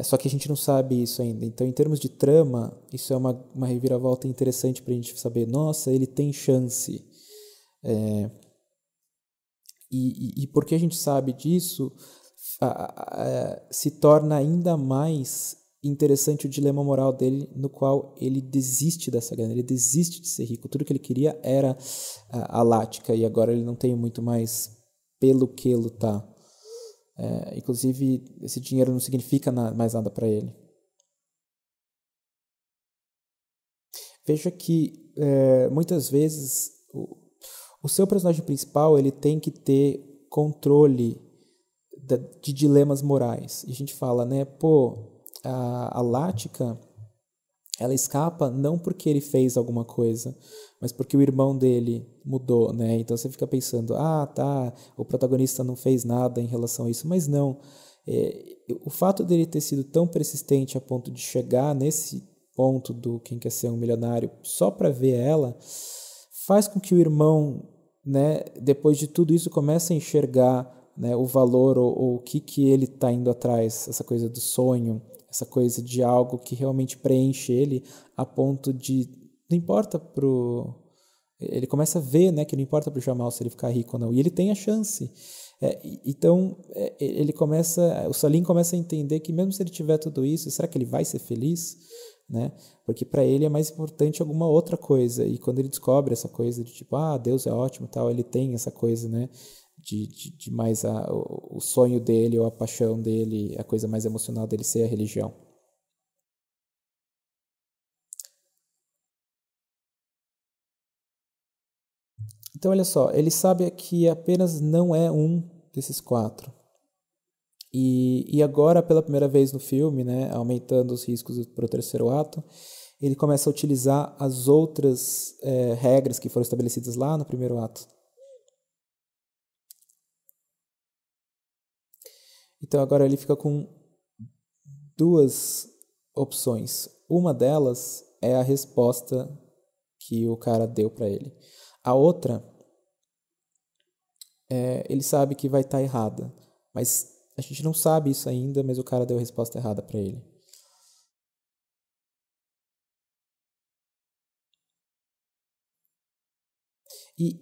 Só que a gente não sabe isso ainda. Então, em termos de trama, isso é uma reviravolta interessante para a gente saber, nossa, ele tem chance. E porque a gente sabe disso, se torna ainda mais interessante o dilema moral dele, no qual ele desiste dessa grana, ele desiste de ser rico. Tudo que ele queria era a Lática, e agora ele não tem muito mais pelo que lutar. Inclusive, esse dinheiro não significa mais nada para ele. Veja que muitas vezes o seu personagem principal ele tem que ter controle de dilemas morais. E a gente fala, né, a Lática, ela escapa não porque ele fez alguma coisa, mas porque o irmão dele mudou, né? Então você fica pensando, tá, o protagonista não fez nada em relação a isso, mas não. O fato dele ter sido tão persistente a ponto de chegar nesse ponto do Quem Quer Ser um Milionário só para ver ela, faz com que o irmão, né, depois de tudo isso, comece a enxergar, né, o valor ou o que ele está indo atrás, essa coisa do sonho, essa coisa de algo que realmente preenche ele a ponto de, não importa ele começa a ver, né, que não importa pro Jamal se ele ficar rico ou não, e ele tem a chance. Então, o Salim começa a entender que mesmo se ele tiver tudo isso, será que ele vai ser feliz? Né? Porque para ele é mais importante alguma outra coisa, e quando ele descobre essa coisa de tipo, Deus é ótimo, tal, ele tem essa coisa, né, de mais o sonho dele ou a paixão dele, a coisa mais emocional dele ser a religião. Então olha só, ele sabe que apenas não é um desses quatro. E agora, pela primeira vez no filme, né, aumentando os riscos para o terceiro ato, ele começa a utilizar as outras regras que foram estabelecidas lá no primeiro ato. Então agora ele fica com duas opções. Uma delas é a resposta que o cara deu para ele. A outra, ele sabe que vai estar errada, mas a gente não sabe isso ainda, mas o cara deu a resposta errada para ele. E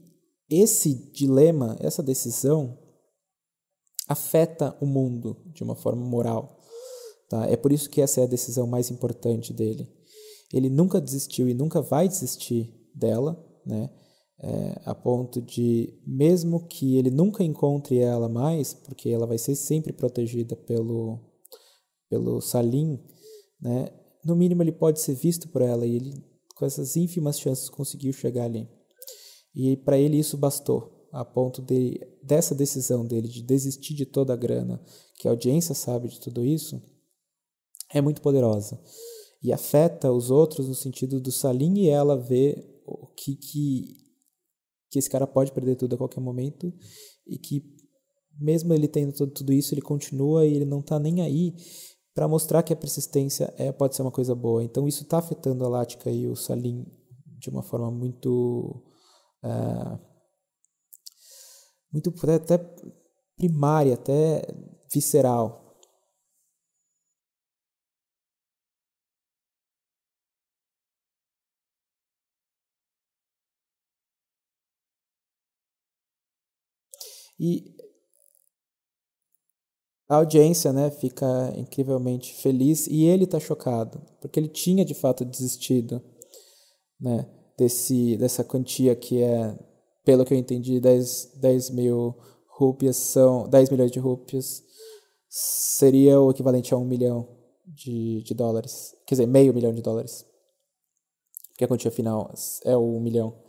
esse dilema, essa decisão, afeta o mundo de uma forma moral. Tá? É por isso que essa é a decisão mais importante dele. Ele nunca desistiu e nunca vai desistir dela, né? A ponto de, mesmo que ele nunca encontre ela mais, porque ela vai ser sempre protegida pelo Salim, né? No mínimo ele pode ser visto por ela, e ele, com essas ínfimas chances, conseguiu chegar ali. E para ele isso bastou, a ponto dessa decisão dele de desistir de toda a grana, que a audiência sabe de tudo isso, é muito poderosa. E afeta os outros no sentido do Salim e ela ver o que esse cara pode perder tudo a qualquer momento, e que mesmo ele tendo tudo isso, ele continua e ele não está nem aí para mostrar que a persistência pode ser uma coisa boa. Então isso está afetando a Lática e o Salim de uma forma muito até primária, até visceral. E a audiência, né, fica incrivelmente feliz, e ele está chocado, porque ele tinha de fato desistido, né, dessa quantia que é, pelo que eu entendi, 10 mil rúpias, são 10 milhões de rúpias, seria o equivalente a 1 milhão de dólares. Quer dizer, meio milhão de dólares. Porque a quantia final é o 1 milhão.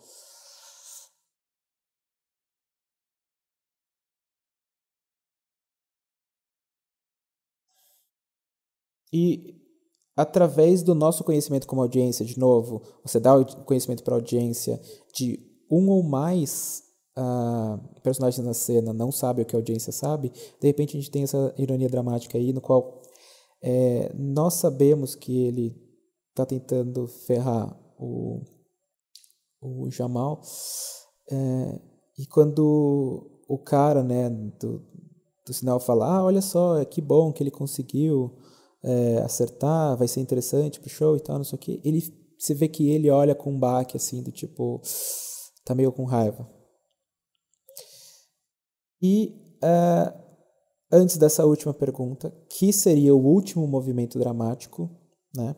E através do nosso conhecimento como audiência, de novo, você dá o conhecimento para a audiência de um ou mais personagens na cena, não sabe o que a audiência sabe, de repente a gente tem essa ironia dramática aí, no qual nós sabemos que ele está tentando ferrar o Jamal, e quando o cara, né, do sinal fala, olha só, que bom que ele conseguiu acertar, vai ser interessante pro show e tal, não sei o que, você vê que ele olha com um baque, assim, do tipo, tá meio com raiva. E antes dessa última pergunta, que seria o último movimento dramático, né?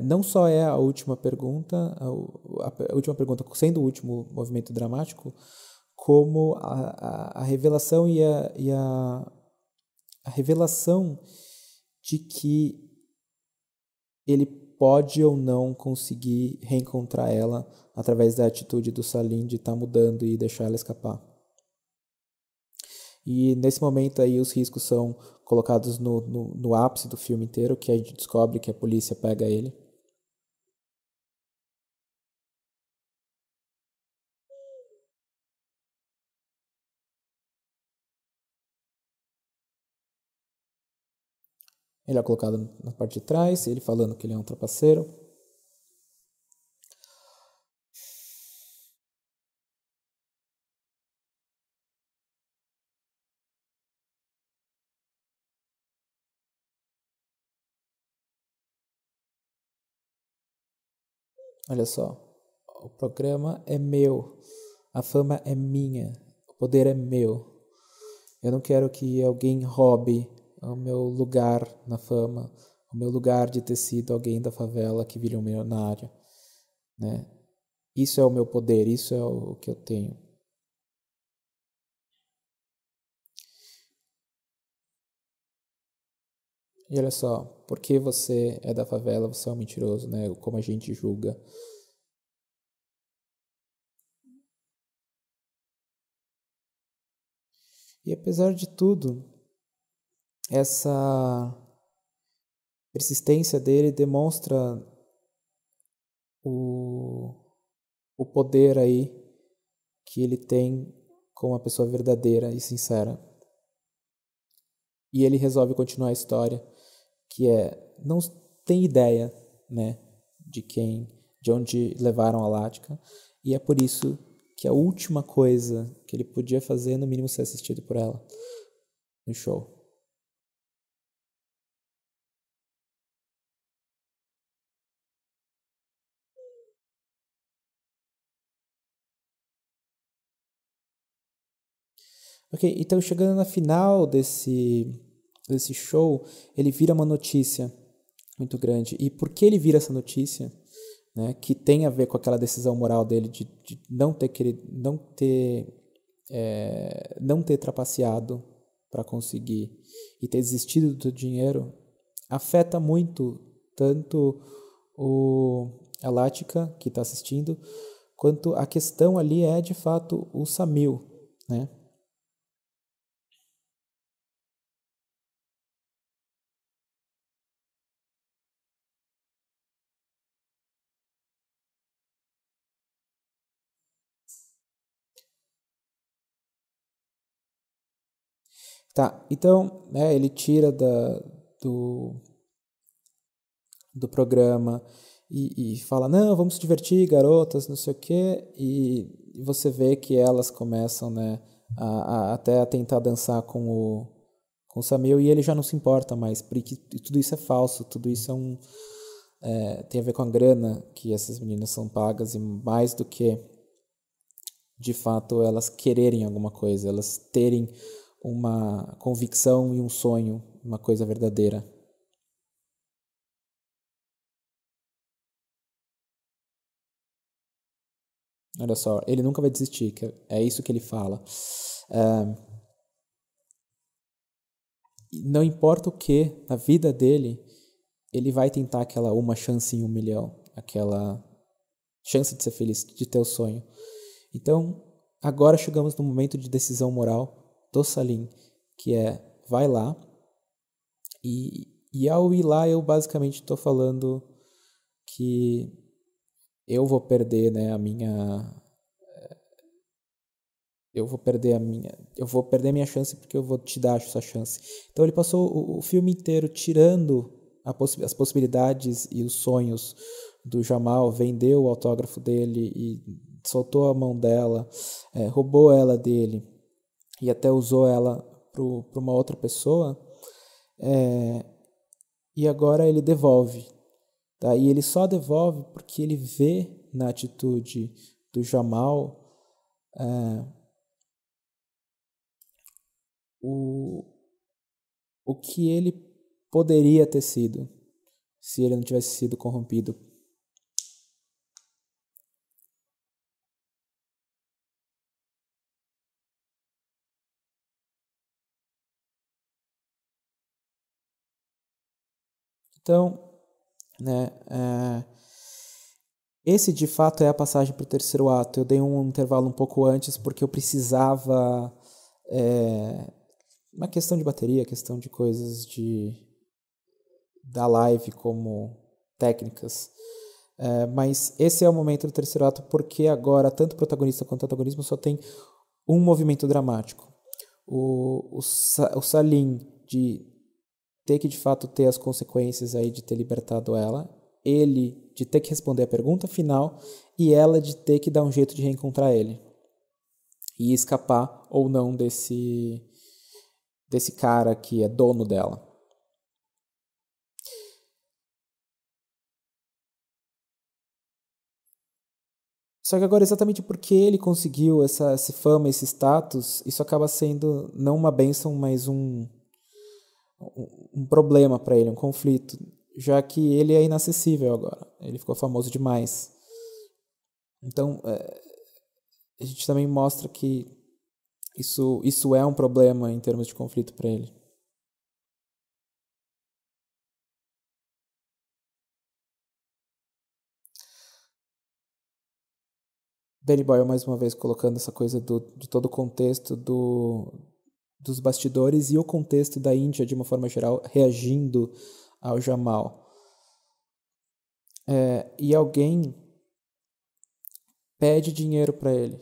Não só é a última pergunta, a última pergunta sendo o último movimento dramático, como a revelação a revelação de que ele pode ou não conseguir reencontrar ela através da atitude do Salim de estar mudando e deixar ela escapar. E nesse momento aí os riscos são colocados no ápice do filme inteiro, que a gente descobre que a polícia pega ele. Ele é colocado na parte de trás, ele falando que ele é um trapaceiro. Olha só, o programa é meu, a fama é minha, o poder é meu. Eu não quero que alguém roube o meu lugar na fama, o meu lugar de ter sido alguém da favela que vira um milionário, né? Isso é o meu poder, isso é o que eu tenho. E olha só, porque você é da favela, você é um mentiroso, né? Como a gente julga. E apesar de tudo, essa persistência dele demonstra o, o poder aí que ele tem como uma pessoa verdadeira e sincera. E ele resolve continuar a história, que não tem ideia, né, de onde levaram a Lática, e é por isso que a última coisa que ele podia fazer, no mínimo, ser assistido por ela no show. Ok, então chegando na final desse show, ele vira uma notícia muito grande. E por que ele vira essa notícia, né, que tem a ver com aquela decisão moral dele de não ter querido, não ter trapaceado para conseguir e ter desistido do dinheiro, afeta muito tanto a Lática, que está assistindo, quanto a questão ali é de fato o Samil, né? Tá, então, né, ele tira do, do programa e fala, não, vamos se divertir, garotas, não sei o quê, e você vê que elas começam, né, até a tentar dançar com o Samir, e ele já não se importa mais, porque tudo isso é falso, tudo isso tem a ver com a grana que essas meninas são pagas, e mais do que, de fato, elas quererem alguma coisa, elas terem uma convicção e um sonho, uma coisa verdadeira. Olha só, ele nunca vai desistir, é isso que ele fala. Não importa o que na vida dele, ele vai tentar aquela uma chance em 1 milhão, aquela chance de ser feliz, de ter o sonho. Então, agora chegamos no momento de decisão moral do Salim, que vai lá, e ao ir lá eu basicamente estou falando que eu vou perder, né, eu vou perder a minha chance porque eu vou te dar essa chance. Então ele passou o filme inteiro tirando as possibilidades e os sonhos do Jamal, vendeu o autógrafo dele e soltou a mão dela, roubou ela dele e até usou ela para uma outra pessoa, e agora ele devolve. Tá? E ele só devolve porque ele vê na atitude do Jamal o, o que ele poderia ter sido se ele não tivesse sido corrompido. Então, né, esse de fato é a passagem para o terceiro ato. Eu dei um intervalo um pouco antes porque eu precisava, uma questão de bateria, questão de coisas da live como técnicas. Mas esse é o momento do terceiro ato porque agora tanto o protagonista quanto o antagonismo só tem um movimento dramático. O Salim de fato ter as consequências aí de ter libertado ela, ele de ter que responder a pergunta final e ela de ter que dar um jeito de reencontrar ele e escapar ou não desse cara que é dono dela. Só que agora, exatamente porque ele conseguiu essa fama, esse status, isso acaba sendo não uma bênção, mas um problema para ele, um conflito, já que ele é inacessível agora. Ele ficou famoso demais. Então, a gente também mostra que isso é um problema em termos de conflito para ele. Danny Boyle, mais uma vez, colocando essa coisa de todo o contexto dos bastidores e o contexto da Índia, de uma forma geral, reagindo ao Jamal. E alguém pede dinheiro para ele.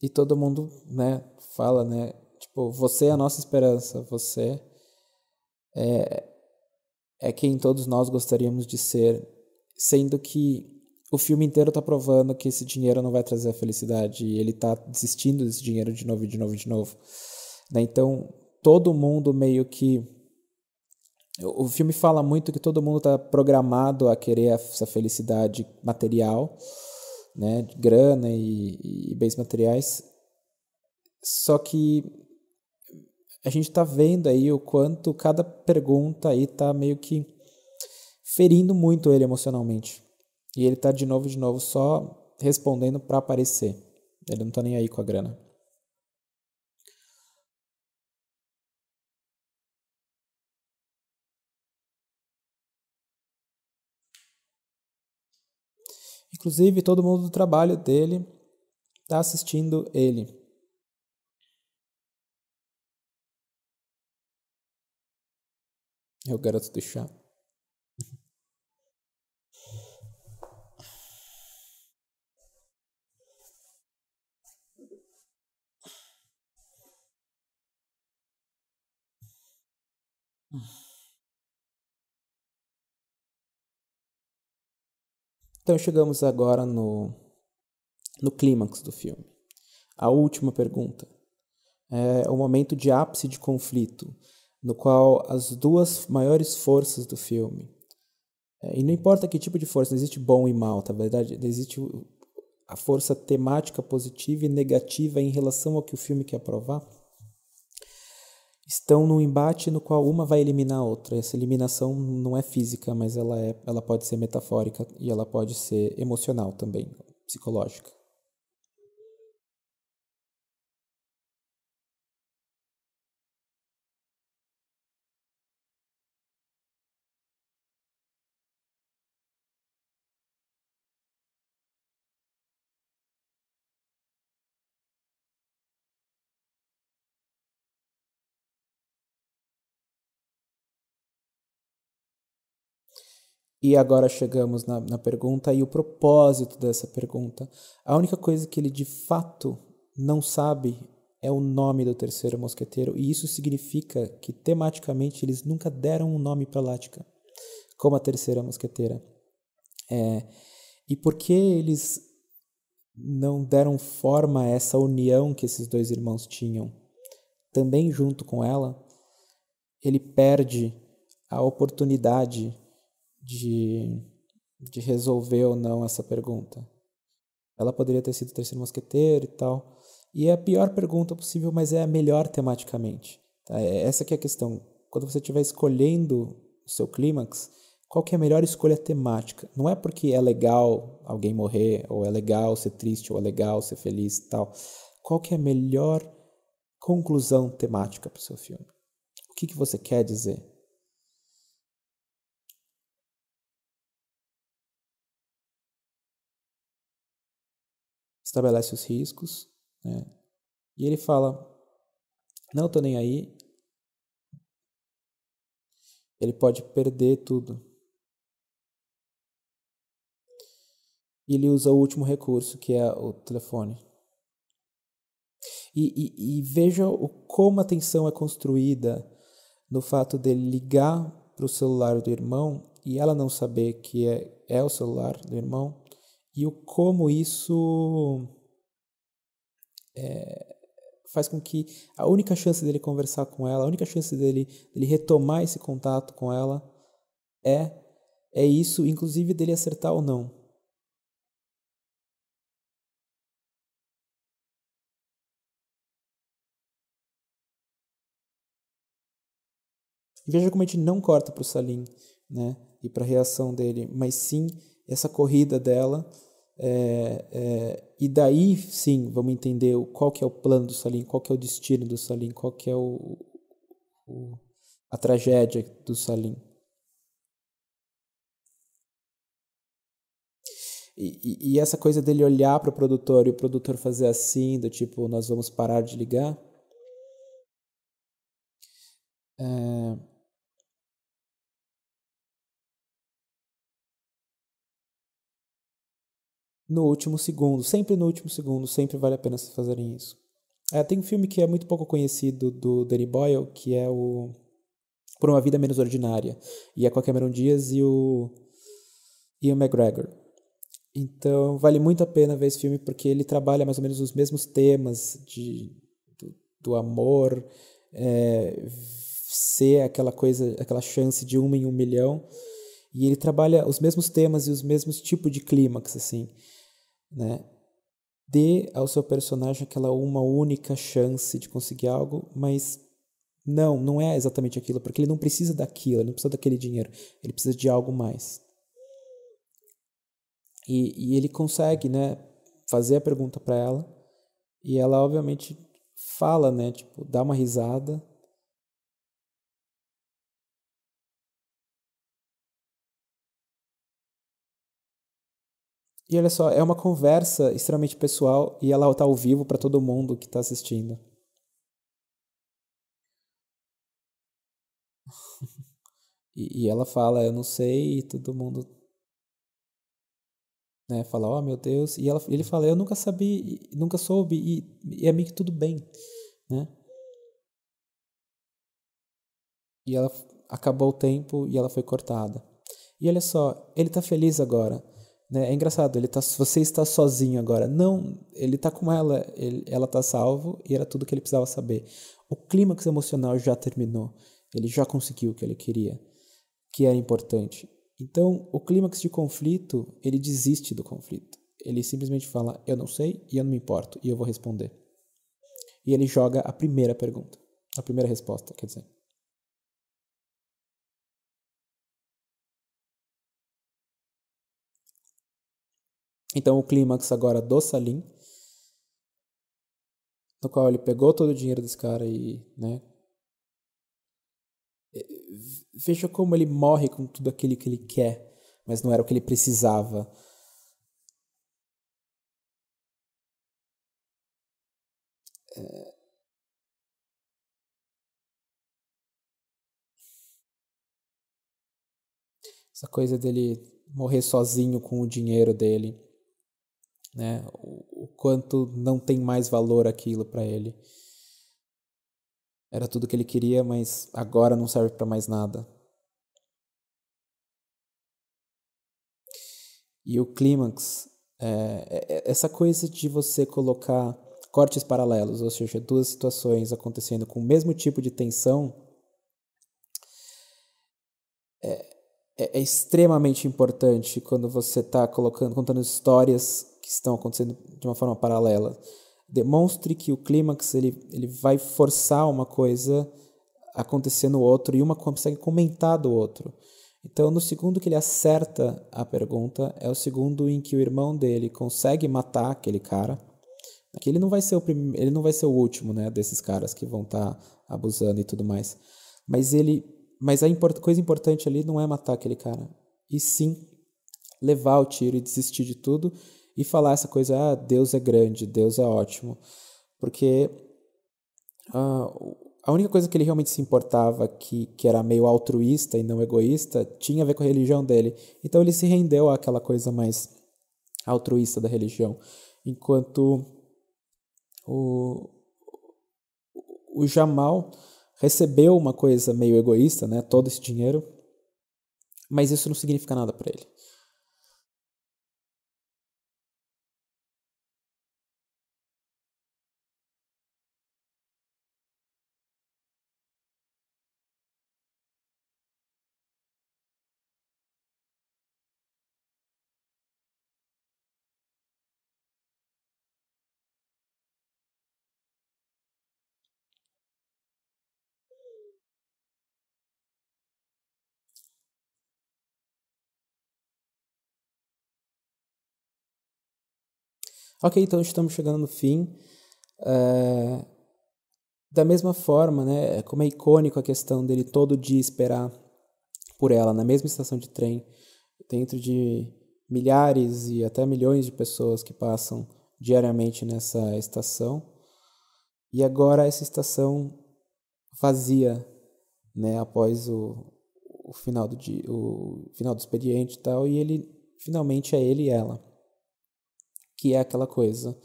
E todo mundo, né, fala, né, tipo, você é a nossa esperança, você é quem todos nós gostaríamos de ser, sendo que o filme inteiro tá provando que esse dinheiro não vai trazer a felicidade e ele tá desistindo desse dinheiro de novo, de novo, de novo. Né? Então, todo mundo meio que... O filme fala muito que todo mundo tá programado a querer essa felicidade material, né? De grana e bens materiais. Só que a gente tá vendo aí o quanto cada pergunta aí tá meio que ferindo muito ele emocionalmente. E ele tá de novo só respondendo para aparecer. Ele não tá nem aí com a grana. Inclusive, todo mundo do trabalho dele tá assistindo ele. É o garoto do chá. Então chegamos agora no clímax do filme. A última pergunta. É o momento de ápice de conflito, no qual as duas maiores forças do filme, e não importa que tipo de força, não existe bom e mal, tá verdade? Existe a força temática positiva e negativa em relação ao que o filme quer provar, estão num embate no qual uma vai eliminar a outra. Essa eliminação não é física, mas ela pode ser metafórica e ela pode ser emocional também, psicológica. E agora chegamos na pergunta e o propósito dessa pergunta. A única coisa que ele de fato não sabe é o nome do terceiro mosqueteiro, e isso significa que tematicamente eles nunca deram um nome para Latika como a terceira mosqueteira. E por que eles não deram forma a essa união que esses dois irmãos tinham? Também junto com ela, ele perde a oportunidade de resolver ou não essa pergunta. Ela poderia ter sido o terceiro mosqueteiro e tal, E é a pior pergunta possível, mas é a melhor tematicamente. Tá? Essa que é a questão. Quando você estiver escolhendo o seu clímax, qual que é a melhor escolha temática? Não é porque é legal alguém morrer, ou é legal ser triste, ou é legal ser feliz e tal. Qual que é a melhor conclusão temática para o seu filme? O que você quer dizer? Estabelece os riscos, né? E ele fala, não tô nem aí, ele pode perder tudo. E ele usa o último recurso, que é o telefone. E veja como a tensão é construída no fato dele ligar para o celular do irmão e ela não saber que é o celular do irmão, e o como isso faz com que a única chance dele conversar com ela, a única chance dele retomar esse contato com ela é, é isso, inclusive dele acertar ou não. Veja como a gente não corta para o Salim, né? E para a reação dele, mas sim essa corrida dela. E daí, sim, vamos entender qual que é o plano do Salim, qual que é o destino do Salim, qual que é a tragédia do Salim. E essa coisa dele olhar para o produtor e o produtor fazer assim, do tipo, nós vamos parar de ligar. No último segundo, sempre no último segundo, sempre vale a pena vocês fazerem isso. Tem um filme que é muito pouco conhecido do Danny Boyle, que é o Por uma Vida Menos Ordinária. E é com a Cameron Diaz e o Ian McGregor. Então, vale muito a pena ver esse filme, porque ele trabalha mais ou menos os mesmos temas do amor, ser aquela coisa, aquela chance de 1 em 1 milhão. E ele trabalha os mesmos temas e os mesmos tipos de clímax, assim, né? Dê ao seu personagem aquela uma única chance de conseguir algo, mas não é exatamente aquilo, porque ele não precisa daquilo, ele não precisa daquele dinheiro, ele precisa de algo mais. E ele consegue, né, fazer a pergunta para ela, e ela obviamente fala, né, tipo, dá uma risada. E olha só, é uma conversa extremamente pessoal e ela tá ao vivo para todo mundo que tá assistindo. E ela fala, eu não sei, e todo mundo, né, fala, oh meu Deus, e ele fala, eu nunca sabia, nunca soube, e é meio que tudo bem, né? E ela acabou o tempo e ela foi cortada. E olha só, ele tá feliz agora, né? É engraçado, você está sozinho agora. Não, ele tá com ela, ela tá salvo e era tudo que ele precisava saber. O clímax emocional já terminou. Ele já conseguiu o que ele queria, que era importante. Então, o clímax de conflito, ele desiste do conflito. Ele simplesmente fala, eu não sei e eu não me importo, e eu vou responder. E ele joga a primeira pergunta, a primeira resposta, quer dizer. Então, o clímax agora do Salim, no qual ele pegou todo o dinheiro desse cara e, né, veja como ele morre com tudo aquilo que ele quer, mas não era o que ele precisava. Essa coisa dele morrer sozinho com o dinheiro dele, né? O quanto não tem mais valor aquilo para ele. Era tudo que ele queria, mas agora não serve para mais nada. E o clímax, essa coisa de você colocar cortes paralelos, ou seja, duas situações acontecendo com o mesmo tipo de tensão, é extremamente importante quando você está contando histórias que estão acontecendo de uma forma paralela. demonstre que o clímax ele vai forçar uma coisa a acontecer no outro e uma consegue comentar do outro. Então, no segundo que ele acerta a pergunta, é o segundo em que o irmão dele consegue matar aquele cara. Aqui ele não vai ser ele não vai ser o último, né, desses caras que vão estar abusando e tudo mais. Mas a coisa importante ali não é matar aquele cara, e sim levar o tiro e desistir de tudo e falar essa coisa, Deus é grande, Deus é ótimo. Porque a única coisa que ele realmente se importava, que era meio altruísta e não egoísta, tinha a ver com a religião dele. Então ele se rendeu àquela coisa mais altruísta da religião. Enquanto o Jamal recebeu uma coisa meio egoísta, né, todo esse dinheiro, mas isso não significa nada para ele. Ok, então estamos chegando no fim. Da mesma forma, né, como é icônico a questão dele todo dia esperar por ela na mesma estação de trem, dentro de milhares e até milhões de pessoas que passam diariamente nessa estação. E agora essa estação vazia, né, após o final do dia, o final do expediente e tal, e ele finalmente é ele e ela, que é aquela coisa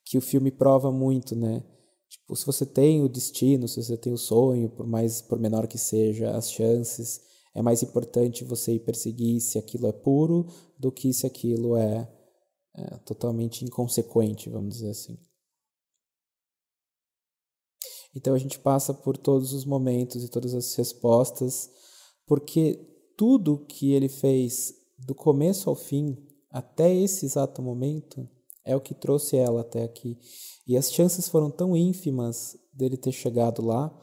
que o filme prova muito, né? Tipo, se você tem o destino, se você tem o sonho, por menor que seja, as chances, é mais importante você ir perseguir se aquilo é puro do que se aquilo é totalmente inconsequente, vamos dizer assim. Então a gente passa por todos os momentos e todas as respostas, porque tudo que ele fez do começo ao fim, até esse exato momento, é o que trouxe ela até aqui. E as chances foram tão ínfimas dele ter chegado lá,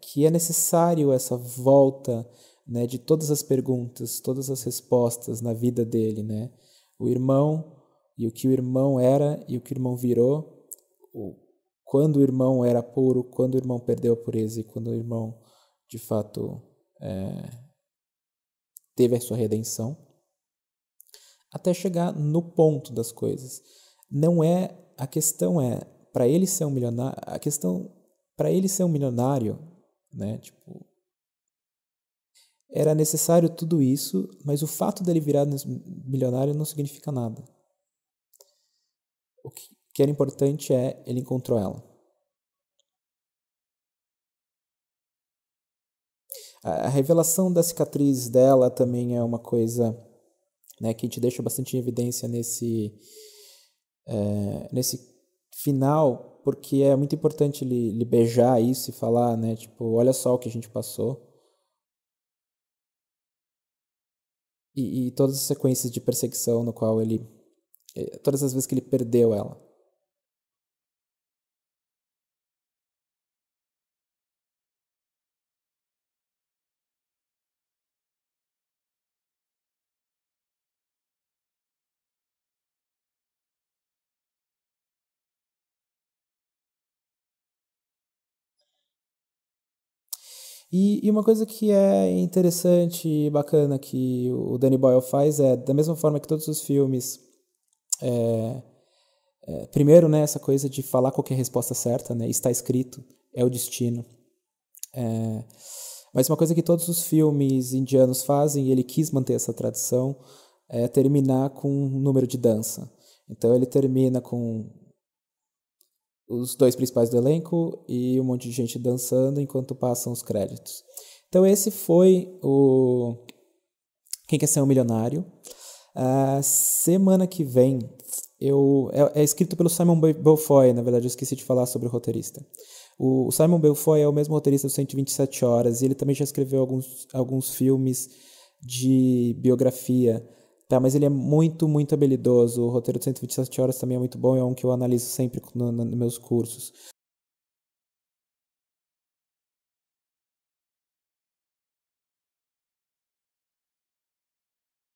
que é necessário essa volta, né, de todas as perguntas, todas as respostas na vida dele, né? O irmão e o que o irmão era e o que o irmão virou, quando o irmão era puro, quando o irmão perdeu a pureza e quando o irmão, de fato, teve a sua redenção, até chegar no ponto das coisas. Não é, a questão é, para ele ser um milionário, a questão, para ele ser um milionário, né, tipo, era necessário tudo isso, mas o fato dele virar milionário não significa nada. O que era importante é, ele encontrou ela. A revelação das cicatrizes dela também é uma coisa, né, que te deixa bastante em evidência nesse final, porque é muito importante ele beijar isso e falar, né, tipo, olha só o que a gente passou. E todas as sequências de perseguição no qual todas as vezes que ele perdeu ela. E uma coisa que é interessante e bacana que o Danny Boyle faz é, da mesma forma que todos os filmes, primeiro, né, essa coisa de falar qualquer resposta certa, né, está escrito, é o destino. Mas uma coisa que todos os filmes indianos fazem, e ele quis manter essa tradição, é terminar com um número de dança. Então ele termina com os dois principais do elenco e um monte de gente dançando enquanto passam os créditos. Então esse foi o Quem Quer Ser um Milionário. A semana que vem é escrito pelo Simon Beaufoy, na verdade eu esqueci de falar sobre o roteirista. O Simon Beaufoy é o mesmo roteirista do 127 Horas e ele também já escreveu alguns filmes de biografia, Tá, mas ele é muito, muito habilidoso. O roteiro de 127 horas também é muito bom, é um que eu analiso sempre nos meus cursos.